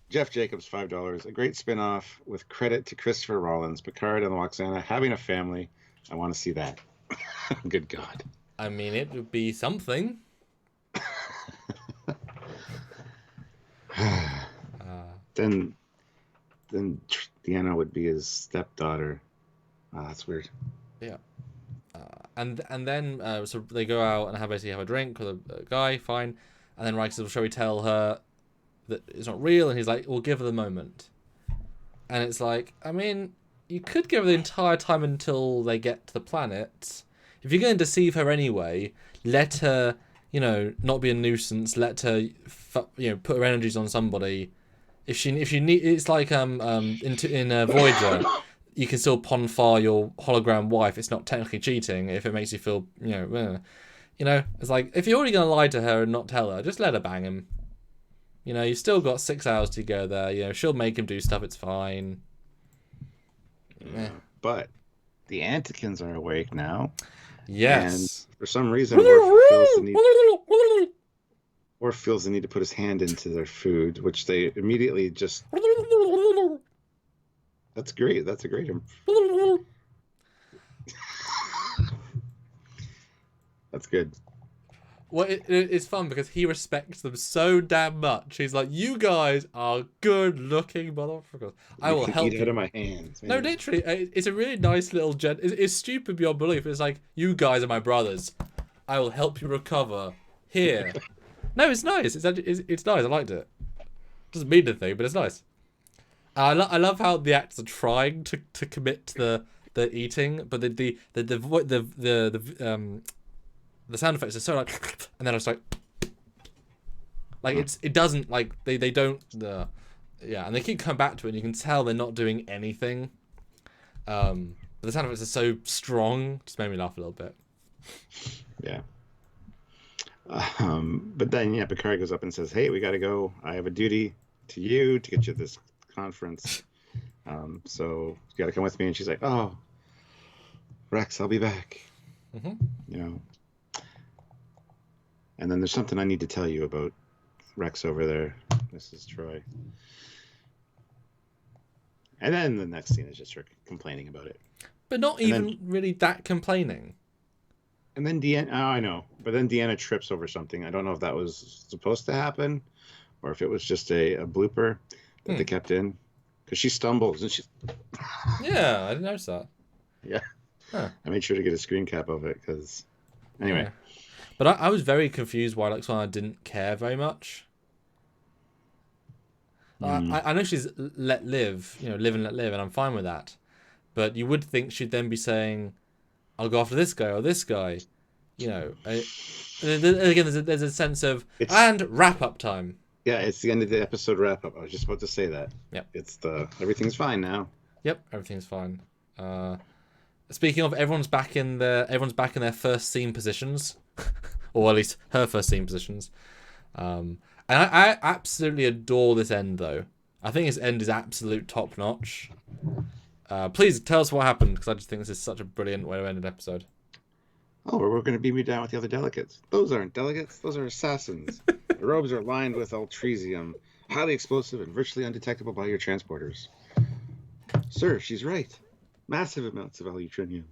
Speaker 2: Jeff Jacobs, $5. A great spin-off with credit to Christopher Rollins, Picard and Loxana having a family. I want to see that. Good God.
Speaker 1: I mean, it would be something.
Speaker 2: Then Deanna would be his stepdaughter. That's weird.
Speaker 1: Yeah. And then so they go out and basically have a drink with a guy, fine. And then Riker says, "Shall we tell her that it's not real?" And he's like, "We'll give her the moment." And it's like, I mean, you could give her the entire time until they get to the planet. If you're going to deceive her anyway, let her, not be a nuisance. Let her, put her energies on somebody. If she need, it's like in Voyager, you can still pon far your hologram wife. It's not technically cheating if it makes you feel, it's like if you're already going to lie to her and not tell her, just let her bang him. You've still got 6 hours to go there. She'll make him do stuff. It's fine.
Speaker 2: Yeah. But the Antikins are awake now.
Speaker 1: Yes.
Speaker 2: And for some reason, Worf feels the need to put his hand into their food, which they immediately just... That's great. That's a great... That's good.
Speaker 1: Well, it's fun because he respects them so damn much. He's like, "You guys are good-looking motherfuckers. I will help you."
Speaker 2: Out of my hands. Man.
Speaker 1: No, literally, it's a really nice little It's stupid beyond belief. It's like, "You guys are my brothers. I will help you recover. Here." No, it's nice. It's nice. I liked it. Doesn't mean anything, but it's nice. I love how the actors are trying to commit to the eating, but the sound effects are so like, and then it's like it doesn't like they don't and they keep coming back to it and you can tell they're not doing anything. But the sound effects are so strong, just made me laugh a little bit.
Speaker 2: Yeah. But then Picard goes up and says, "Hey, we got to go. I have a duty to you to get you to this conference. So you got to come with me." And she's like, "Oh, Rex, I'll be back."
Speaker 1: Mm-hmm.
Speaker 2: And then there's something I need to tell you about Rex over there, Mrs. Troy. And then the next scene is just her complaining about it.
Speaker 1: But not even really that complaining.
Speaker 2: And then Deanna, I know, but then Deanna trips over something. I don't know if that was supposed to happen or if it was just a blooper that they kept in. Because she stumbles and she's...
Speaker 1: Yeah, I didn't notice that.
Speaker 2: Yeah.
Speaker 1: Huh.
Speaker 2: I made sure to get a screen cap of it because... Anyway.
Speaker 1: Yeah. But I was very confused why Lwaxana didn't care very much. I know she's let live, live and let live, and I'm fine with that. But you would think she'd then be saying, "I'll go after this guy or this guy." Again, there's a sense of, and wrap-up time.
Speaker 2: Yeah, it's the end of the episode wrap-up. I was just about to say that.
Speaker 1: Yep.
Speaker 2: It's everything's fine now.
Speaker 1: Yep, everything's fine. Speaking of, everyone's back in their first scene positions. Or at least her first scene positions. And I absolutely adore this end, though. I think this end is absolute top-notch. Please tell us what happened, because I just think this is such a brilliant way to end an episode.
Speaker 2: Oh, we're going to beam you down with the other delegates. Those aren't delegates. Those are assassins. The robes are lined with altresium, highly explosive and virtually undetectable by your transporters. Sir, she's right. Massive amounts of altrenium.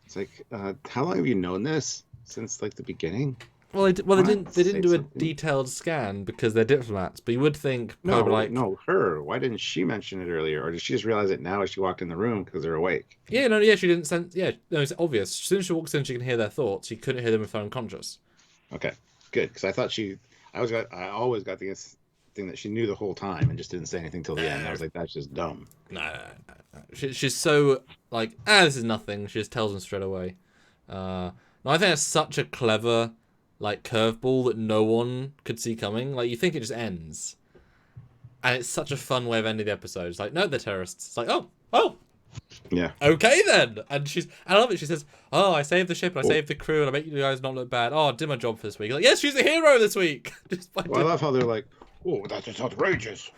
Speaker 2: It's like, how long have you known this? Since like the beginning?
Speaker 1: Well, they didn't do a detailed scan because they're diplomats. But you would think
Speaker 2: no, her. Why didn't she mention it earlier, or did she just realize it now as she walked in the room because they're awake?
Speaker 1: Yeah, she didn't sense. Yeah, no, it's obvious. As soon as she walks in, she can hear their thoughts. She couldn't hear them if they're unconscious. Okay,
Speaker 2: good, because I thought I always got the thing that she knew the whole time and just didn't say anything till the end. I was like, that's just dumb.
Speaker 1: No. She's so like, this is nothing. She just tells them straight away. No, I think that's such a clever, like, curveball that no one could see coming. Like, you think it just ends. And it's such a fun way of ending the episode. It's like, no, they're terrorists. It's like, oh.
Speaker 2: Yeah.
Speaker 1: Okay, then. And I love it. She says, "Oh, I saved the ship and I saved the crew and I make you guys not look bad. Oh, I did my job for this week." Like, yes, she's a hero this week.
Speaker 2: I love how they're like, "Oh, that is outrageous."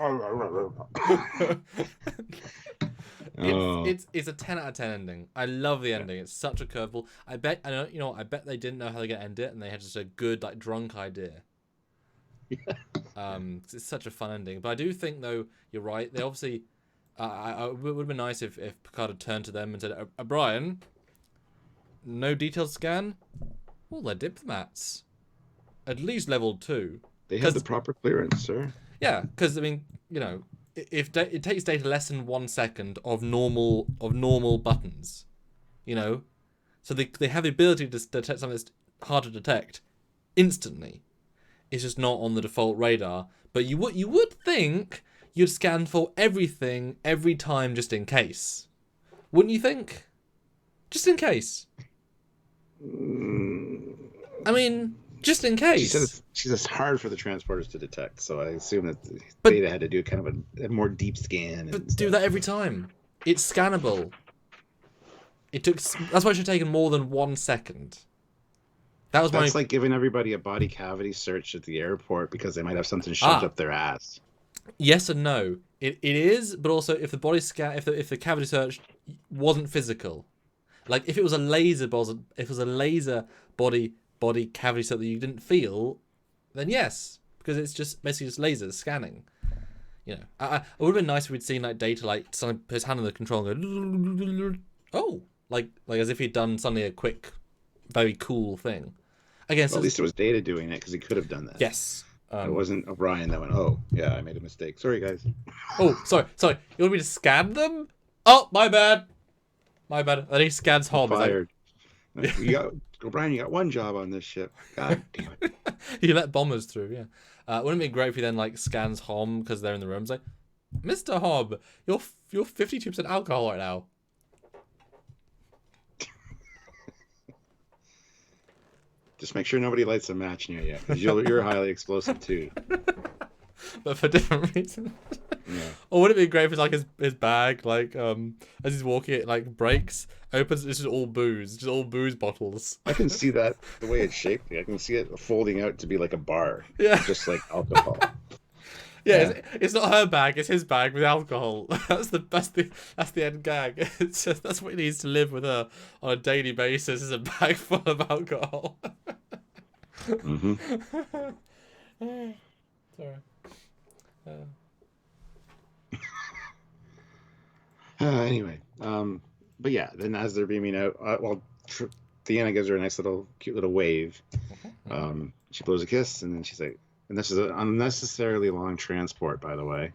Speaker 1: It's a 10 out of 10 ending. I love the ending. It's such a curveball. I bet they didn't know how they're gonna end it, and they had just a good like drunk idea. It's such a fun ending. But I do think though you're right. They obviously, it would have been nice if Picard had turned to them and said, "O'Brien, no detailed scan. Well, they're diplomats, at least level 2.
Speaker 2: They have the proper clearance, sir."
Speaker 1: Yeah, because I mean, it takes Data less than 1 second of normal buttons, you know, so they have the ability to detect something that's hard to detect instantly. It's just not on the default radar. But you would think you'd scan for everything every time just in case, wouldn't you think? Just in case. I mean, just in
Speaker 2: She said
Speaker 1: case.
Speaker 2: it's hard for the transporters to detect, so I assume that
Speaker 1: But-
Speaker 2: Data had to do kind of a more deep scan.
Speaker 1: But do that every time. It's scannable. That's why it should have taken more than 1 second. That's
Speaker 2: like giving everybody a body cavity search at the airport because they might have something shoved up their ass.
Speaker 1: Yes and no. It is, but also if the body scan, if the cavity search wasn't physical, like if it was a laser body cavity search that you didn't feel, then yes, because it's just basically just lasers scanning. You know, it would have been nice if we'd seen like Data like put his hand on the control and go, oh, like as if he'd done suddenly a quick, very cool thing. Again,
Speaker 2: Well, at least it was Data doing it because he could have done that.
Speaker 1: Yes.
Speaker 2: It wasn't O'Brien that went, oh, yeah, I made a mistake. Sorry, guys.
Speaker 1: Oh, sorry. You want me to scan them? Oh, my bad. And he scans Hob.
Speaker 2: Fired. Like, O'Brien, you got one job on this ship. God damn it.
Speaker 1: He let bombers through, yeah. Wouldn't it be great if he then like scans Hom because they're in the room? It's like, Mr. Hob, you're 52% alcohol right now.
Speaker 2: Just make sure nobody lights a match near you, because you're highly explosive too.
Speaker 1: But for different reasons.
Speaker 2: Yeah.
Speaker 1: Or would it be great if it's like his bag, like as he's walking, it like breaks, opens, it's just all booze bottles.
Speaker 2: I can see that the way it's shaped. I can see it folding out to be like a bar.
Speaker 1: Yeah.
Speaker 2: Just like alcohol.
Speaker 1: Yeah. It's not her bag, it's his bag with alcohol. That's the end gag. It's just that's what he needs to live with her on a daily basis, is a bag full of alcohol.
Speaker 2: Mm-hmm.
Speaker 1: Sorry.
Speaker 2: Anyway, but yeah, then as they're beaming out, Deanna gives her a nice cute little wave. She blows a kiss, and then she's like, and this is an unnecessarily long transport, by the way,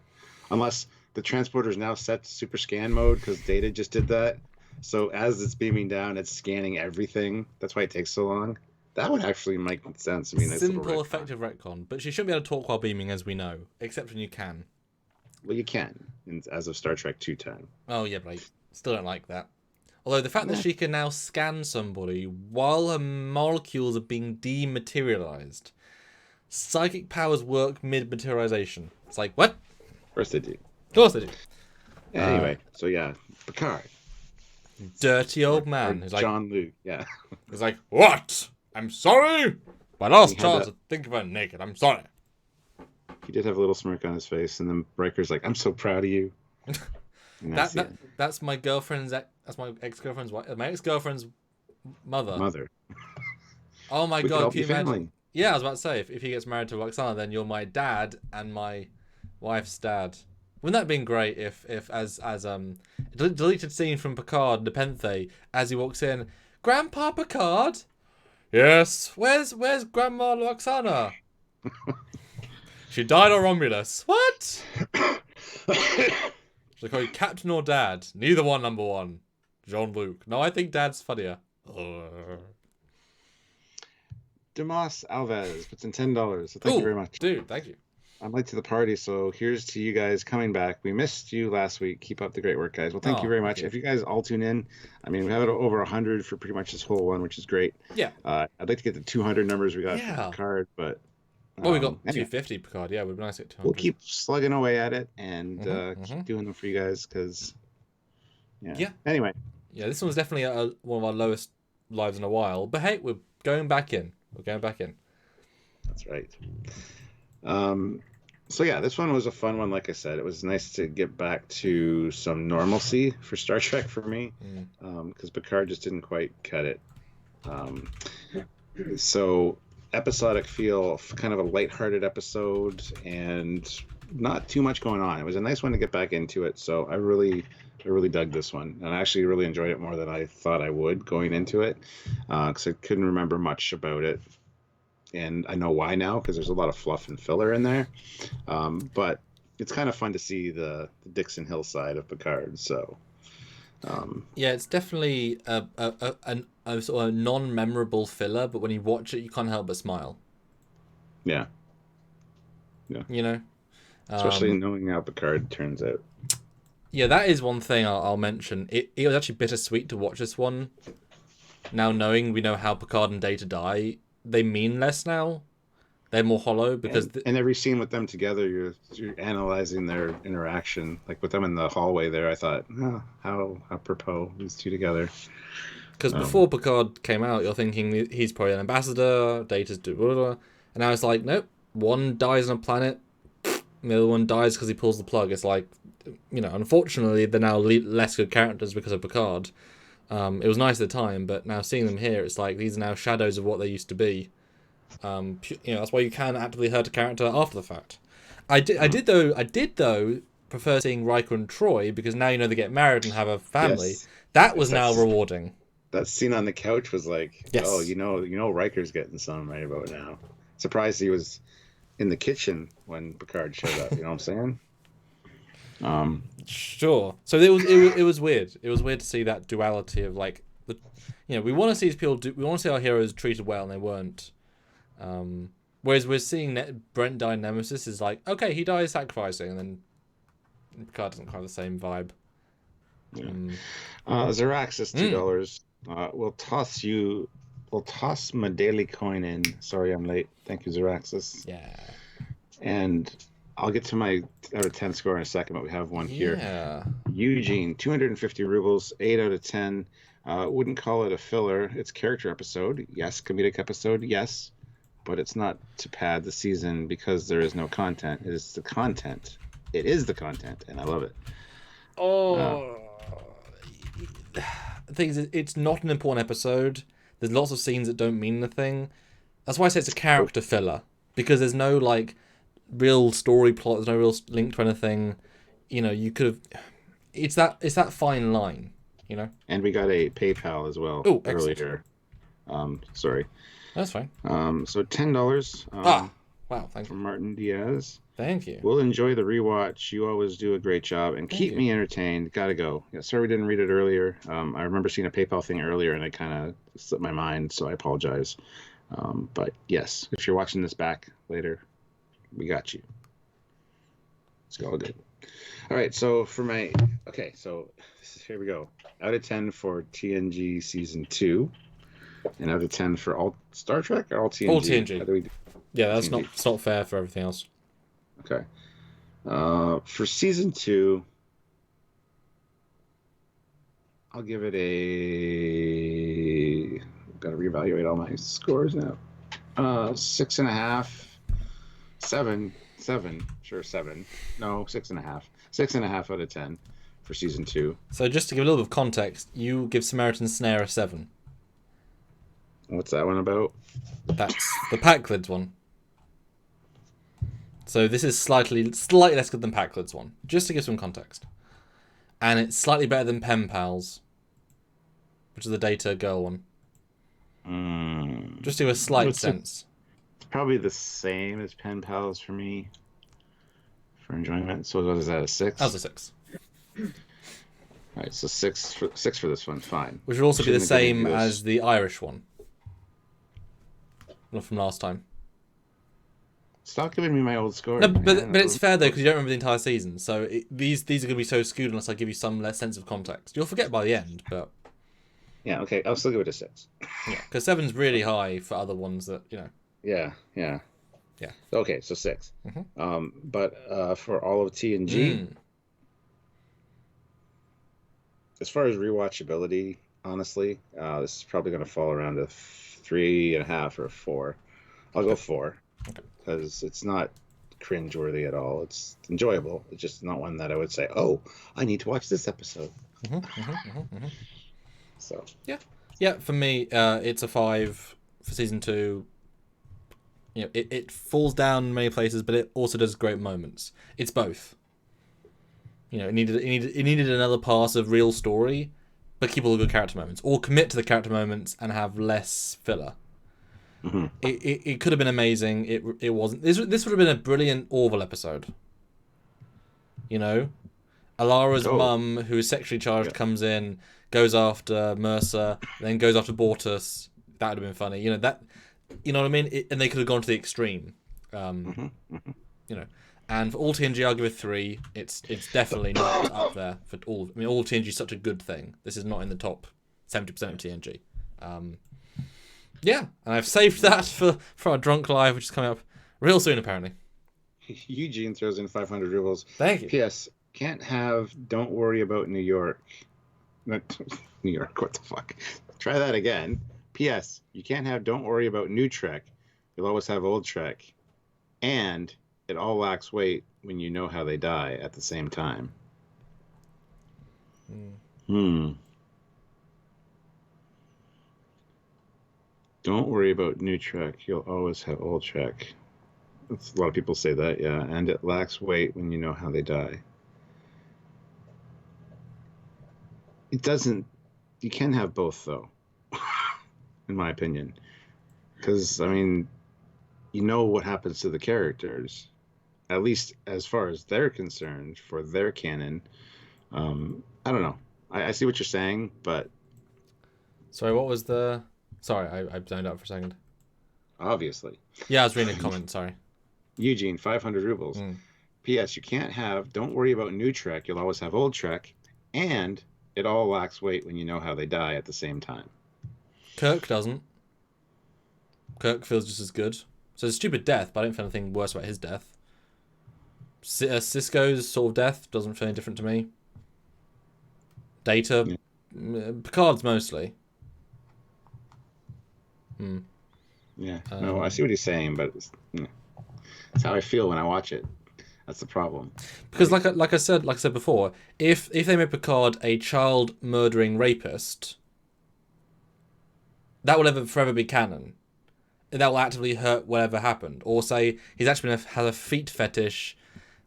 Speaker 2: unless the transporter is now set to super scan mode because Data just did that. So as it's beaming down, it's scanning everything. That's why it takes so long. That would actually make sense. I mean,
Speaker 1: simple, effective retcon, but she shouldn't be able to talk while beaming, as we know, except when you can.
Speaker 2: Well, you can, as of Star Trek 210.
Speaker 1: Oh yeah, but I still don't like that. Although the fact that she can now scan somebody while her molecules are being dematerialized, psychic powers work mid-materialization. It's like, what?
Speaker 2: Of course they do.
Speaker 1: Of course they do.
Speaker 2: Anyway, so yeah, Picard.
Speaker 1: Dirty old man.
Speaker 2: Who's like, John Luke, yeah.
Speaker 1: He's like, what? I'm sorry? My last
Speaker 2: He had
Speaker 1: chance
Speaker 2: that-
Speaker 1: to think of her naked. I'm sorry.
Speaker 2: He did have a little smirk on his face, and then Riker's like, "I'm so proud of you." And
Speaker 1: That's my girlfriend's. That's my ex-girlfriend's wife. My ex-girlfriend's mother. Oh my
Speaker 2: We could all
Speaker 1: god! Can
Speaker 2: be
Speaker 1: you imagine?
Speaker 2: family.
Speaker 1: Yeah, I was about to say, if he gets married to Roxana, then you're my dad and my wife's dad. Wouldn't that have been great if as deleted scene from Picard Nepenthe as he walks in, Grandpa Picard? Yes. Where's Grandma Roxana? She died on Romulus. What? Should I call you Captain or Dad? Neither one, number one. Jean-Luc. No, I think Dad's funnier.
Speaker 2: Demas Alves puts in $10. So thank you very much.
Speaker 1: Dude, thank you.
Speaker 2: I'm late to the party, so here's to you guys coming back. We missed you last week. Keep up the great work, guys. Well, thank you very much. If you guys all tune in, I mean, we have it over 100 for pretty much this whole one, which is great.
Speaker 1: Yeah.
Speaker 2: I'd like to get the 200 numbers we got for Picard, but...
Speaker 1: Well, we got 250 Picard. Yeah, it would be nice to get 200.
Speaker 2: We'll keep slugging away at it and keep doing them for you guys, because... Yeah. Anyway.
Speaker 1: Yeah, this one's definitely one of our lowest lives in a while. But hey, we're going back in.
Speaker 2: That's right. So yeah, this one was a fun one. Like I said, it was nice to get back to some normalcy for Star Trek for me, because Picard just didn't quite cut it. So episodic feel, kind of a lighthearted episode, and not too much going on. It was a nice one to get back into it. So I really dug this one, and I actually really enjoyed it more than I thought I would going into it, because I couldn't remember much about it. And I know why now, because there's a lot of fluff and filler in there. But it's kind of fun to see the Dixon Hill side of Picard. So
Speaker 1: Yeah, it's definitely a sort of non-memorable filler, but when you watch it, you can't help but smile.
Speaker 2: yeah,
Speaker 1: You know.
Speaker 2: especially knowing how Picard turns out.
Speaker 1: Yeah, that is one thing I'll mention. It was actually bittersweet to watch this one. Now knowing we know how Picard and Data die, they mean less now. They're more hollow because...
Speaker 2: And every scene with them together, you're analyzing their interaction. Like with them in the hallway there, I thought, oh, how apropos, these two together.
Speaker 1: Because before Picard came out, you're thinking he's probably an ambassador, Data's blah, blah, blah. And now it's like, nope, one dies on a planet, the other one dies because he pulls the plug. It's like, unfortunately, they're now less good characters because of Picard. It was nice at the time, but now seeing them here, it's like these are now shadows of what they used to be. That's why you can actively hurt a character after the fact. I did though prefer seeing Riker and Troy because now they get married and have a family. Yes. That was now rewarding.
Speaker 2: That scene on the couch was like, yes. Oh, Riker's getting some right about now. Surprised he was in the kitchen when Picard showed up. You know what I'm saying?
Speaker 1: Sure. So it was weird. It was weird to see that duality of like we want to see these people we want to see our heroes treated well and they weren't. Whereas we're seeing Brent die in Nemesis is like, okay, he dies sacrificing, and then Picard doesn't have the same vibe.
Speaker 2: Yeah. Zeraxis $2. We'll toss my daily coin in. Sorry, I'm late. Thank you, Zeraxis.
Speaker 1: Yeah.
Speaker 2: And I'll get to my out of 10 score in a second, but we have one here.
Speaker 1: Yeah.
Speaker 2: Eugene, 250 rubles, 8 out of 10. Wouldn't call it a filler. It's character episode. Yes. Comedic episode. Yes. But it's not to pad the season because there is no content. It is the content. It is the content, and I love it.
Speaker 1: The thing is, it's not an important episode. There's lots of scenes that don't mean anything. That's why I say it's a character filler. Because there's no, real story plot. There's no real link to anything. You could have... It's that fine line,
Speaker 2: And we got a PayPal as well earlier. Sorry.
Speaker 1: That's fine.
Speaker 2: So $10.
Speaker 1: Wow, thank you.
Speaker 2: From Martin Diaz.
Speaker 1: Thank you.
Speaker 2: We'll enjoy the rewatch. You always do a great job and keep me entertained. Gotta go. Yeah, sorry we didn't read it earlier. I remember seeing a PayPal thing earlier and it kind of slipped my mind, so I apologize. But yes, if you're watching this back later, we got you. It's all good. All right, so here we go. Out of 10 for TNG Season 2. And out of 10 for all Star Trek or all TNG?
Speaker 1: All TNG. Yeah, that's TNG. It's not fair for everything else.
Speaker 2: Okay. For Season 2, I'll give it a... Got to reevaluate all my scores now. 6.5. 7. Sure, 7. No, 6.5. 6.5 out of 10 for Season 2.
Speaker 1: So just to give a little bit of context, you give Samaritan Snare a 7.
Speaker 2: What's that one about?
Speaker 1: That's the Packlids one. So this is slightly less good than Packlids one, just to give some context. And it's slightly better than Pen Pals, which is the Data Girl one. Just to give a slight sense.
Speaker 2: It's probably the same as Pen Pals for me. For enjoyment. So what is that, a 6?
Speaker 1: That was a 6.
Speaker 2: Alright, so 6 for this one, fine.
Speaker 1: Which would also be the same as the Irish one. Not from last time.
Speaker 2: Stop giving me my old score.
Speaker 1: No, but it's fair though because you don't remember the entire season. So these are going to be so skewed unless I give you some less sense of context. You'll forget by the end, but
Speaker 2: yeah, okay, I'll still give it a 6.
Speaker 1: Yeah, because 7's really high for other ones that
Speaker 2: Yeah. Okay, so 6.
Speaker 1: Mm-hmm.
Speaker 2: But for all of TNG, as far as rewatchability, honestly, this is probably going to fall around a 3.5 or a 4. I'll go 4 because it's not cringeworthy at all. It's enjoyable. It's just not one that I would say, "Oh, I need to watch this episode." So
Speaker 1: yeah. For me, it's a 5 for Season 2. It falls down in many places, but it also does great moments. It's both. It needed another pass of real story, but keep all the good character moments, or commit to the character moments and have less filler.
Speaker 2: Mm-hmm.
Speaker 1: It could have been amazing. It wasn't. This would have been a brilliant Orville episode. You know, Alara's
Speaker 2: Oh.
Speaker 1: mum, who is sexually charged,
Speaker 2: Yeah.
Speaker 1: comes in, goes after Mercer, then goes after Bortus. That would have been funny. You know that. You know what I mean? And they could have gone to the extreme. You know. And for all TNG, I'll give it 3. It's definitely not up there for all. I mean, all of TNG is such a good thing. This is not in the top 70% of TNG. Yeah, and I've saved that for our drunk live, which is coming up real soon, apparently.
Speaker 2: Eugene throws in 500 rubles.
Speaker 1: Thank you.
Speaker 2: P.S. Can't have Don't Worry About New York. Not New York, what the fuck? Try that again. P.S. You can't have Don't Worry About New Trek. You'll always have Old Trek. And it all lacks weight when you know how they die at the same time. Don't worry about New Trek. You'll always have Old Trek. A lot of people say that, yeah. And it lacks weight when you know how they die. It doesn't. You can have both, though, in my opinion. Because, I mean, you know what happens to the characters, at least as far as they're concerned, for their canon. I don't know. I see what you're saying, but...
Speaker 1: Sorry, what was the... Sorry, I zoned out for a second.
Speaker 2: Obviously.
Speaker 1: Yeah, I was reading a comment, sorry.
Speaker 2: Eugene, 500 rubles. P.S. You can't have Don't Worry About New Trek. You'll always have Old Trek. And it all lacks weight when you know how they die at the same time.
Speaker 1: Kirk doesn't. Kirk feels just as good. So it's a stupid death, but I don't feel anything worse about his death. Sisko's sort of death doesn't feel any different to me. Data, Picard's mostly.
Speaker 2: Yeah, no, I see what he's saying, but it's how I feel when I watch it. That's the problem.
Speaker 1: Because, like I said before, if they made Picard a child murdering rapist, that will forever be canon. That will actively hurt whatever happened. Or say he's actually has a feet fetish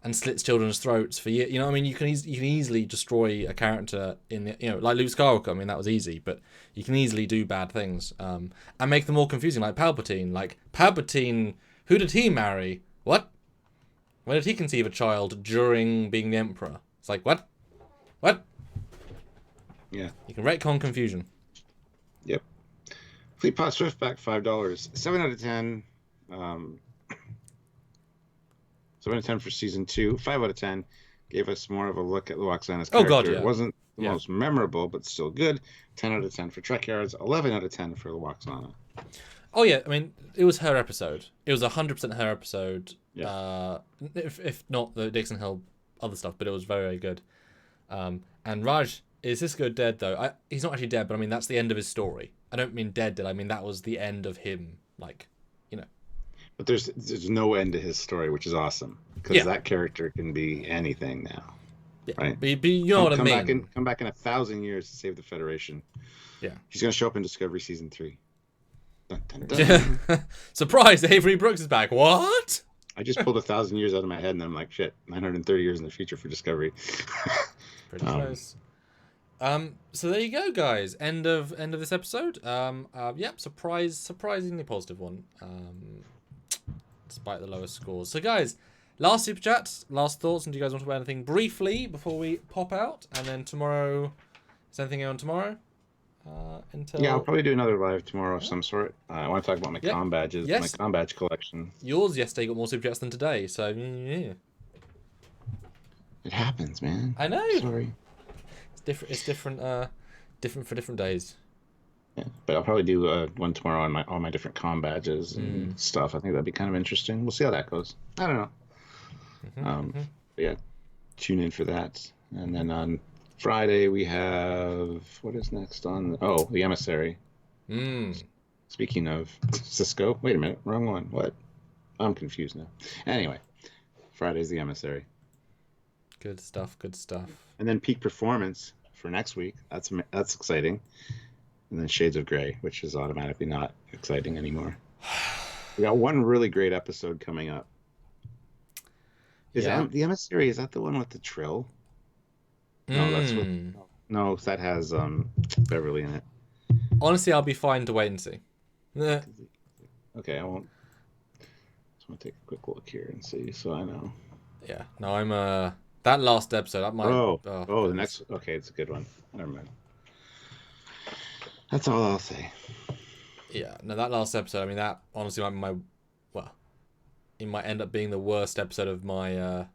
Speaker 1: and slits children's throats for years. You know what I mean? You can easily destroy a character in the, like Luke Skywalker. I mean, that was easy, but you can easily do bad things and make them more confusing. Like Palpatine. Like Palpatine, who did he marry? What? When did he conceive a child during being the Emperor? It's like, what? What?
Speaker 2: Yeah.
Speaker 1: You can retcon confusion.
Speaker 2: Yep. Fleet Pod Swiftback, $5. 7 out of 10. 7 out of 10 for season 2. 5 out of 10. Gave us more of a look at Luoxana's character.
Speaker 1: Oh god, yeah.
Speaker 2: It wasn't the most memorable, but still good. 10 out of 10 for Trekyards. 11 out of 10 for Luoxana.
Speaker 1: Oh yeah, I mean, it was her episode. It was 100% her episode.
Speaker 2: Yeah.
Speaker 1: If not the Dixon Hill other stuff, but it was very, very good. And Raj, is Sisko dead though? He's not actually dead, but I mean that's the end of his story. I don't mean dead. I mean that was the end of him. Like, you know.
Speaker 2: But there's no end to his story, which is awesome because that character can be anything now.
Speaker 1: Yeah.
Speaker 2: Right.
Speaker 1: But you know what I mean.
Speaker 2: Come back in 1,000 years to save the Federation.
Speaker 1: Yeah.
Speaker 2: He's gonna show up in Discovery season 3. Dun, dun, dun.
Speaker 1: Surprise! Avery Brooks is back. What?
Speaker 2: I just pulled 1,000 years out of my head, and then I'm like, shit, 930 years in the future for Discovery.
Speaker 1: Pretty close. So there you go, guys. End of this episode. Yep, surprisingly positive one. Despite the lowest scores. So guys, last super chat, last thoughts, and do you guys want to add anything briefly before we pop out? And then tomorrow, is anything on tomorrow?
Speaker 2: Yeah, I'll probably do another live tomorrow of some sort. I want to talk about my comm badges, my comm badge collection.
Speaker 1: Yours yesterday got more super chats than today, so yeah.
Speaker 2: It happens, man.
Speaker 1: I know.
Speaker 2: Sorry.
Speaker 1: It's different for different days.
Speaker 2: Yeah, but I'll probably do one tomorrow on all my different comm badges and stuff. I think that'd be kind of interesting. We'll see how that goes. I don't know. But yeah, tune in for that. And then on Friday we have what is next on? The Emissary. Speaking of Cisco, wait a minute, wrong one. What? I'm confused now. Anyway, Friday's the Emissary.
Speaker 1: Good stuff.
Speaker 2: And then Peak Performance for next week. That's exciting. And then Shades of Grey, which is automatically not exciting anymore. We got one really great episode coming up. Is that the Emissary? Is that the one with the Trill? No, that's with. No, that has Beverly in it.
Speaker 1: Honestly, I'll be fine to wait and see.
Speaker 2: Okay, I won't. Just want to take a quick look here and see, so I know.
Speaker 1: Yeah, no, I'm That last episode, that might.
Speaker 2: Oh,
Speaker 1: Oh,
Speaker 2: the
Speaker 1: goodness.
Speaker 2: next. Okay, it's a good one. Never mind. That's all I'll say.
Speaker 1: Yeah, no, that last episode. I mean, that honestly might be my. Well, it might end up being the worst episode of my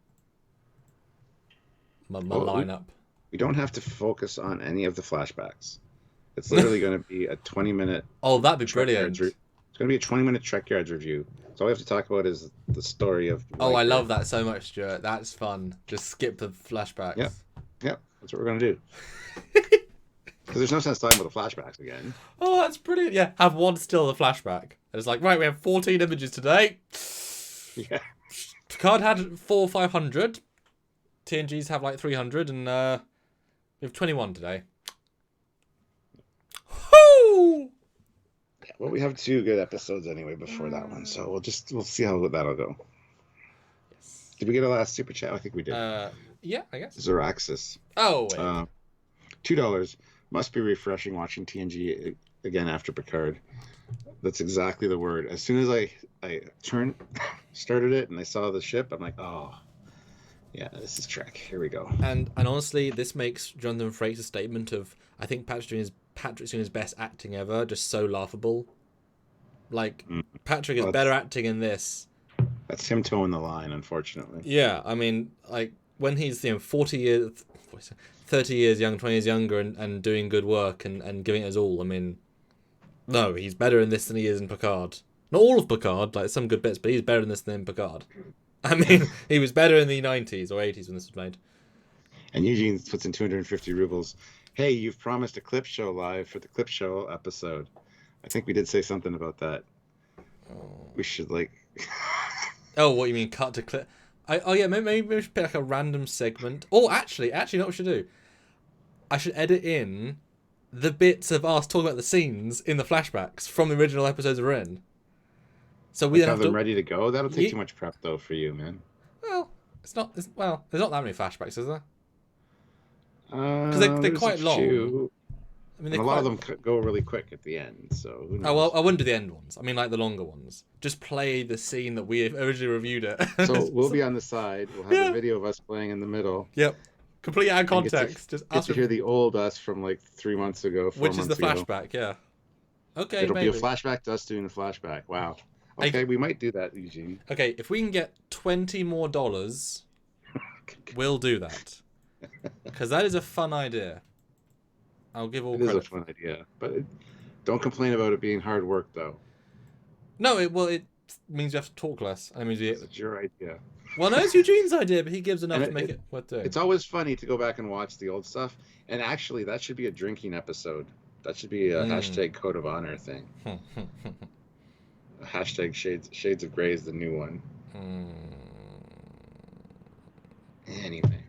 Speaker 1: my lineup.
Speaker 2: We don't have to focus on any of the flashbacks. It's literally going to be a 20-minute.
Speaker 1: Oh, that'd be brilliant.
Speaker 2: It's going to be a 20-minute Trekyards review. So all we have to talk about is the story of.
Speaker 1: Oh, I love that so much, Stuart. That's fun. Just skip the flashbacks.
Speaker 2: Yep. That's what we're going to do. Because there's no sense talking about the flashbacks again.
Speaker 1: Oh, that's brilliant. Yeah, have one still the flashback. And it's like, right, we have 14 images today.
Speaker 2: Yeah.
Speaker 1: Picard had 500. TNGs have like 300, and we have 21 today. Woo!
Speaker 2: Yeah, well, we have 2 good episodes anyway before that one, so we'll see how that'll go.
Speaker 1: Yes.
Speaker 2: Did we get a last super chat? I think we did.
Speaker 1: Yeah, I guess.
Speaker 2: Zeraxis.
Speaker 1: Oh, wait.
Speaker 2: $2. Must be refreshing watching TNG again after Picard. That's exactly the word. As soon as I started it and I saw the ship, I'm like, oh, yeah, this is Trek. Here we go.
Speaker 1: And honestly, this makes Jonathan Frakes' statement of, I think Patrick's doing his best acting ever, just so laughable. Like, Patrick is better acting in this.
Speaker 2: That's him towing the line, unfortunately.
Speaker 1: Yeah, I mean, like, when he's 30 years young, 20 years younger, and doing good work and giving it his all, I mean, no, he's better in this than he is in Picard. Not all of Picard, like some good bits, but he's better in this than in Picard. I mean, he was better in the 90s or 80s when this was made.
Speaker 2: And Eugene puts in 250 rubles. Hey, you've promised a clip show live for the clip show episode. I think we did say something about that. We should
Speaker 1: Oh, what you mean, cut to clip? Yeah, maybe we should pick like a random segment. Oh, actually, you know what we should do? I should edit in the bits of us talking about the scenes in the flashbacks from the original episodes we're in. So we
Speaker 2: have them ready to go. That'll take too much prep, though, for you, man.
Speaker 1: Well, there's not that many flashbacks, is there? Because they're quite long. I mean,
Speaker 2: a lot of them go really quick at the end, so who knows?
Speaker 1: Oh, well, I wouldn't do the end ones. I mean, like the longer ones. Just play the scene that we originally reviewed it.
Speaker 2: So we'll be on the side. We'll have a video of us playing in the middle.
Speaker 1: Yep. Completely out of context.
Speaker 2: Just get to hear the old us from like 3 months ago, 4 months ago.
Speaker 1: Which is the flashback, yeah. Okay,
Speaker 2: It'll be a flashback to us doing the flashback. Wow. Okay, we might do that, Eugene.
Speaker 1: Okay, if we can get $20 more, we'll do that. Because that is a fun idea. I'll give all credit.
Speaker 2: It is a fun idea, but don't complain about it being hard work, though.
Speaker 1: No, it means you have to talk less. I mean,
Speaker 2: it's your idea.
Speaker 1: Well, no, it's Eugene's idea, but he gives enough to make it worth doing.
Speaker 2: It's always funny to go back and watch the old stuff, and actually, that should be a drinking episode. That should be a hashtag Code of Honor thing. Hashtag Shades of Grey is the new one. Anyway.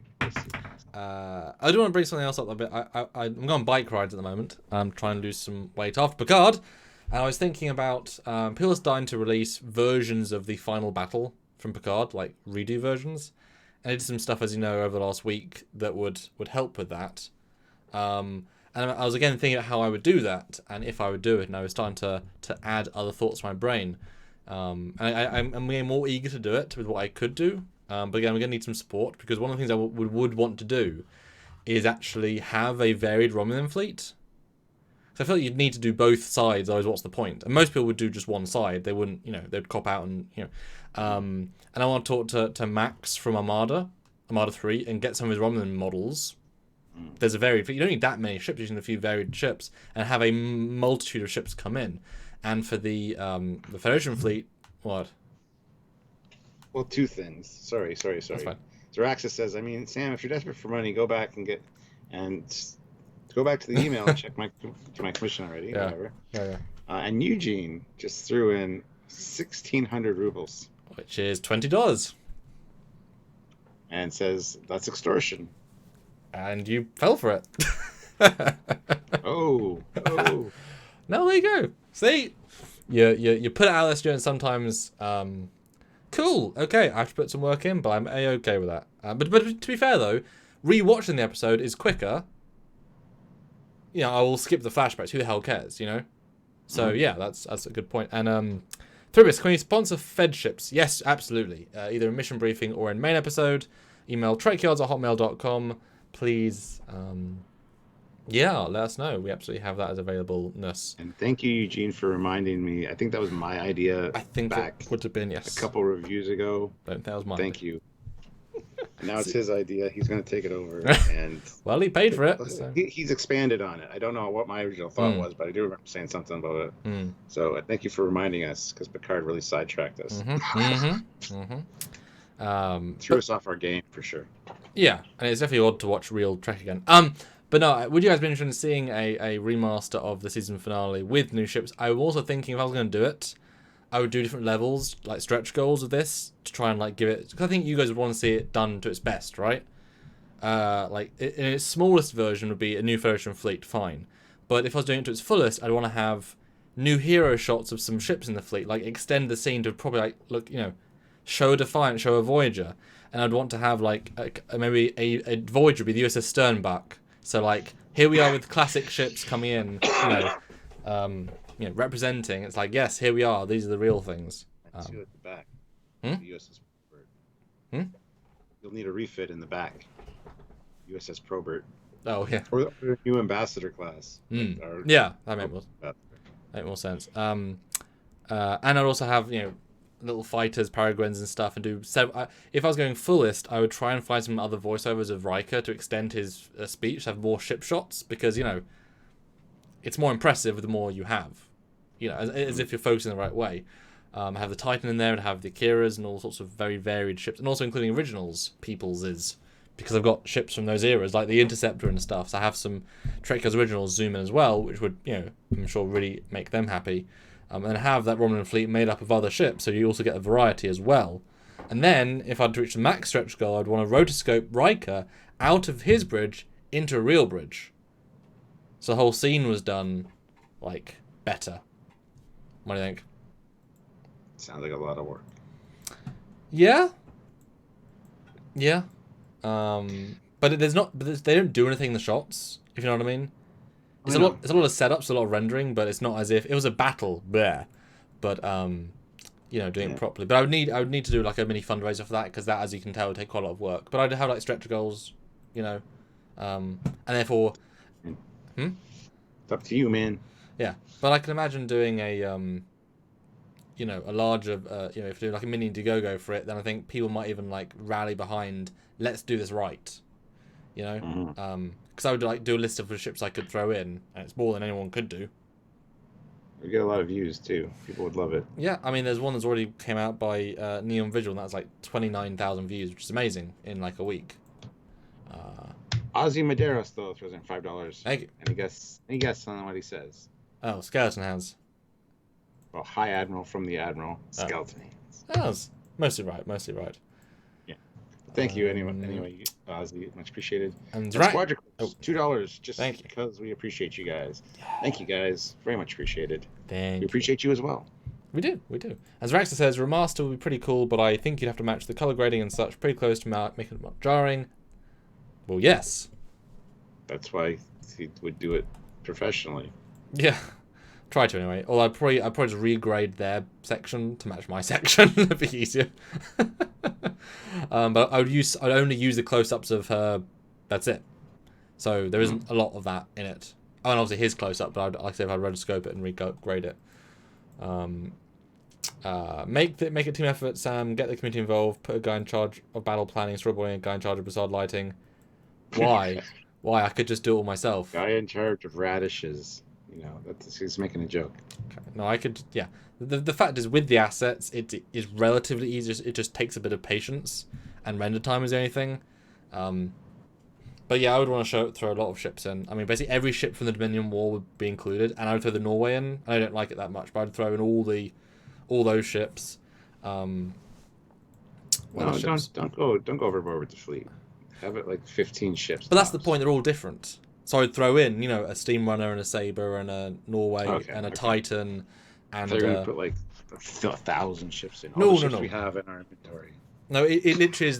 Speaker 1: I do want to bring something else up a bit. I'm going on bike rides at the moment. I'm trying to lose some weight after Picard. And I was thinking about people are starting to release versions of the final battle from Picard, like redo versions. And I did some stuff, as you know, over the last week that would help with that. And I was again thinking about how I would do that and if I would do it. And I was starting to add other thoughts to my brain. And I'm getting more eager to do it with what I could do. But again, we're going to need some support because one of the things I would want to do is actually have a varied Romulan fleet. So I feel like you'd need to do both sides, otherwise what's the point? And most people would do just one side. They wouldn't, they'd cop out and, And I want to talk to Max from Armada 3, and get some of his Romulan models. There's a varied fleet. You don't need that many ships, you just need a few varied ships, and have a multitude of ships come in. And for the Federation fleet, what?
Speaker 2: Well, 2 things. Sorry.
Speaker 1: That's fine.
Speaker 2: Zeraxis says, I mean, Sam, if you're desperate for money, go back to the email and check my commission already.
Speaker 1: Yeah.
Speaker 2: Whatever.
Speaker 1: Yeah.
Speaker 2: And Eugene just threw in 1,600 rubles.
Speaker 1: Which is $20.
Speaker 2: And says, that's extortion.
Speaker 1: And you fell for it.
Speaker 2: Oh.
Speaker 1: No, there you go. See? You put it out there, and sometimes... Cool. Okay, I have to put some work in, but I'm A-okay with that. But to be fair though, rewatching the episode is quicker. I will skip the flashbacks. Who the hell cares? So yeah, that's a good point. And Thuribus, can we sponsor Fed ships? Yes, absolutely. Either in mission briefing or in main episode. email trekyards@hotmail.com. Please, let us know. We absolutely have that as availableness.
Speaker 2: And thank you, Eugene, for reminding me. I think that was my idea.
Speaker 1: I think
Speaker 2: back
Speaker 1: it would have been, yes.
Speaker 2: a couple reviews ago.
Speaker 1: Don't think that was mine.
Speaker 2: Thank you. And now it's his idea. He's going to take it over. And
Speaker 1: well, he paid for it. So.
Speaker 2: He's expanded on it. I don't know what my original thought was, but I do remember saying something about it. So thank you for reminding us, because Picard really sidetracked us. Threw us off our game for sure.
Speaker 1: Yeah, and it's definitely odd to watch real Trek again. But no, would you guys be interested in seeing a remaster of the season finale with new ships? I was also thinking if I was going to do it, I would do different levels, like stretch goals of this, to try and like give it. Because I think you guys would want to see it done to its best, right? Like in its smallest version would be a new Federation fleet, fine. But if I was doing it to its fullest, I'd want to have new hero shots of some ships in the fleet, like extend the scene to probably like look, show a Defiant, show a Voyager, and I'd want to have like maybe a Voyager with USS Sternbach. So like here we are with classic ships coming in, representing. It's like, yes, here we are. These are the real things.
Speaker 2: See you at the back. The USS Probert. You'll need a refit in the back. USS Probert.
Speaker 1: Oh yeah.
Speaker 2: Or the new ambassador class.
Speaker 1: Yeah, that make more sense. And I'd also have little fighters, Peregrines and stuff, and do if I was going fullest, I would try and find some other voiceovers of Riker to extend his speech, have more ship shots, because it's more impressive with the more you have, as if you're focusing the right way. Have the Titan in there, and have the Akiras and all sorts of very varied ships, and also including originals, because I've got ships from those eras like the Interceptor and stuff. So I have some Trekyards originals zoom in as well, which would I'm sure really make them happy. And have that Romulan fleet made up of other ships, so you also get a variety as well. And then, if I'd reach the max stretch goal, I'd want to rotoscope Riker out of his bridge into a real bridge. So the whole scene was done, like, better. What do you think?
Speaker 2: Sounds like a lot of work.
Speaker 1: Yeah. Yeah. But they don't do anything in the shots, if you know what I mean. It's a lot of setups, a lot of rendering, but it's not as if it was a battle there. But doing it properly. But I would need to do like a mini fundraiser for that, because that, as you can tell, would take quite a lot of work. But I'd have like stretch goals, and therefore,
Speaker 2: it's up to you, man.
Speaker 1: Yeah, but I can imagine doing a a larger, if you do like a mini Indiegogo for it, then I think people might even like rally behind. Let's do this right, because I would like do a list of the ships I could throw in, and it's more than anyone could do.
Speaker 2: You get a lot of views too. People would love it.
Speaker 1: Yeah, I mean, there's one that's already came out by Neon Vigil, and that's like 29,000 views, which is amazing in like a week.
Speaker 2: Ozzy Madera still throws in $5.
Speaker 1: Thank you.
Speaker 2: Any guess on what he says?
Speaker 1: Oh, Skeleton Hands.
Speaker 2: Well, High Admiral from the Admiral. Skeleton Hands.
Speaker 1: That was mostly right.
Speaker 2: Yeah. Thank you anyway, Ozzy. Much appreciated.
Speaker 1: And
Speaker 2: Squadron $2 just
Speaker 1: Thank you.
Speaker 2: because we appreciate you guys. Thank you guys. Very much appreciated.
Speaker 1: We
Speaker 2: appreciate you as well.
Speaker 1: We do. As Raxa says, remaster would be pretty cool, but I think you'd have to match the color grading and such pretty close to make it not jarring. Well, yes.
Speaker 2: That's why he would do it professionally.
Speaker 1: Yeah. Try to anyway. Or I'd probably just regrade their section to match my section. That'd be easier. But I'd only use the close-ups of her. That's it. So there isn't a lot of that in it. Oh, and obviously his close-up, but like I said, if I'd rotoscope it and regrade it. Make it team effort, Sam. Get the community involved. Put a guy in charge of battle planning. Strawboy, a guy in charge of facade lighting. Why? Why? I could just do it all myself.
Speaker 2: Guy in charge of radishes. He's making a joke.
Speaker 1: Okay. No, I could. Yeah. The fact is, with the assets, it is relatively easy. It just takes a bit of patience, and render time is the only thing. But yeah, I would want to throw a lot of ships in. I mean, basically every ship from the Dominion War would be included, and I would throw the Norway in. I don't like it that much, but I'd throw in all those ships.
Speaker 2: Don't go overboard with the fleet. Have it like 15 ships.
Speaker 1: But that's the point. They're all different. So I'd throw in, a Steam Runner and a Saber and a Norway and a Titan. And
Speaker 2: they're going to put like 1,000 ships in.
Speaker 1: No.
Speaker 2: We have in our inventory.
Speaker 1: No, it literally is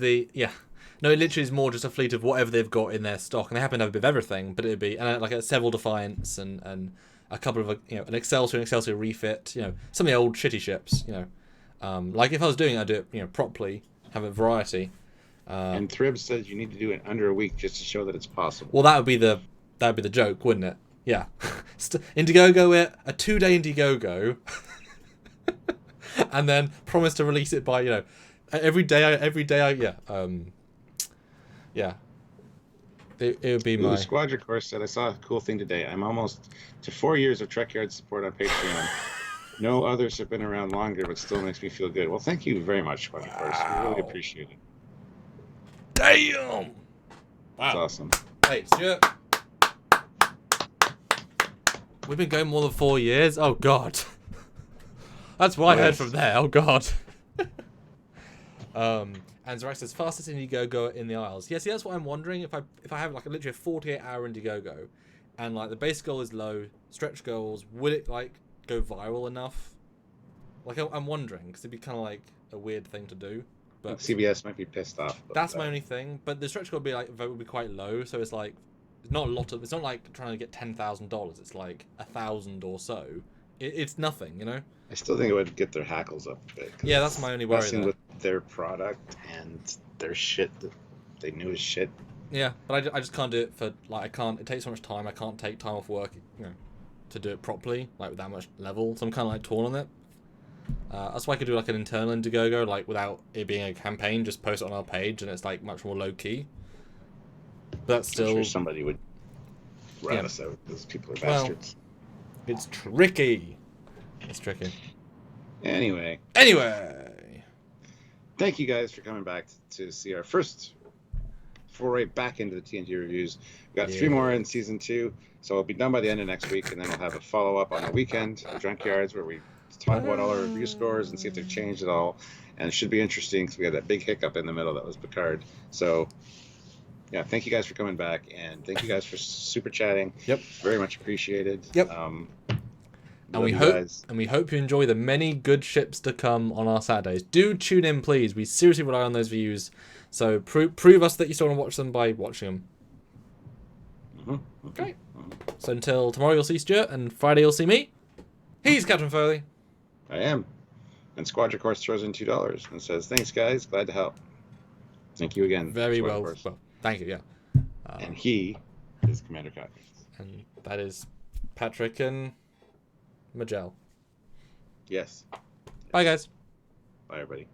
Speaker 1: No, it literally is more just a fleet of whatever they've got in their stock, and they happen to have a bit of everything. But it'd be like several Defiants and a couple of an Excelsior refit. Some of the old shitty ships. Like if I was doing it, I'd do it properly, have a variety.
Speaker 2: And Thrib says you need to do it under a week just to show that it's possible.
Speaker 1: Well, that'd be the joke, wouldn't it? Yeah. Indiegogo it, a 2-day Indiegogo, and then promise to release it by, every day. Yeah. It would be my...
Speaker 2: Squadra Course said, I saw a cool thing today. I'm almost to 4 years of Trekyards support on Patreon. No others have been around longer, but still makes me feel good. Well, thank you very much, Squadra Course. We really appreciate it.
Speaker 1: Damn! Wow.
Speaker 2: That's awesome.
Speaker 1: Hey, Stuart. We've been going more than 4 years? Oh, God. That's what I heard from there. Oh, God. And Zorak says, fastest Indiegogo in the Isles. Yeah, see, that's what I'm wondering. If I have, like, literally a 48-hour Indiegogo, and, like, the base goal is low, stretch goals, would it, like, go viral enough? Like, I'm wondering, because it'd be kind of, like, a weird thing to do. But
Speaker 2: CBS might be pissed off.
Speaker 1: That's my only thing. But the stretch goal would be quite low, so it's, like, it's not a lot of... It's not like trying to get $10,000. It's, like, 1,000 or so. It's nothing, you know?
Speaker 2: I still think it would get their hackles up a bit.
Speaker 1: Yeah, that's my only worry.
Speaker 2: Messing with their product and their shit that they knew is shit.
Speaker 1: Yeah, but I just can't do it for, like, I can't... It takes so much time. I can't take time off work, to do it properly, like, with that much level. So I'm kind of, like, torn on it. That's why I could do, like, an internal Indiegogo, like, without it being a campaign, just post it on our page, and it's, like, much more low-key. But that's still...
Speaker 2: I'm sure somebody would rat us out, because people are bastards.
Speaker 1: Well, it's tricky. It's tricky.
Speaker 2: Anyway. Thank you guys for coming back to see our first foray back into the TNG reviews. We've got 3 more in season 2, so we'll be done by the end of next week, and then we'll have a follow-up on the weekend, Trekyards, where we talk about all our review scores and see if they've changed at all. And it should be interesting, because we had that big hiccup in the middle that was Picard. So, yeah, thank you guys for coming back, and thank you guys for super chatting.
Speaker 1: Yep.
Speaker 2: Very much appreciated.
Speaker 1: Yep. And we hope you enjoy the many good ships to come on our Saturdays. Do tune in, please. We seriously rely on those views. So prove us that you still want to watch them by watching them. Great. So until tomorrow, you'll see Stuart, and Friday you'll see me. He's Captain Foley.
Speaker 2: I am. And Squadra Course throws in $2 and says, "Thanks, guys. Glad to help." Thank you again.
Speaker 1: Very well. Well, thank you. Yeah.
Speaker 2: And he is Commander Cochran.
Speaker 1: And that is Patrick and Majel.
Speaker 2: Yes.
Speaker 1: Bye, guys.
Speaker 2: Bye, everybody.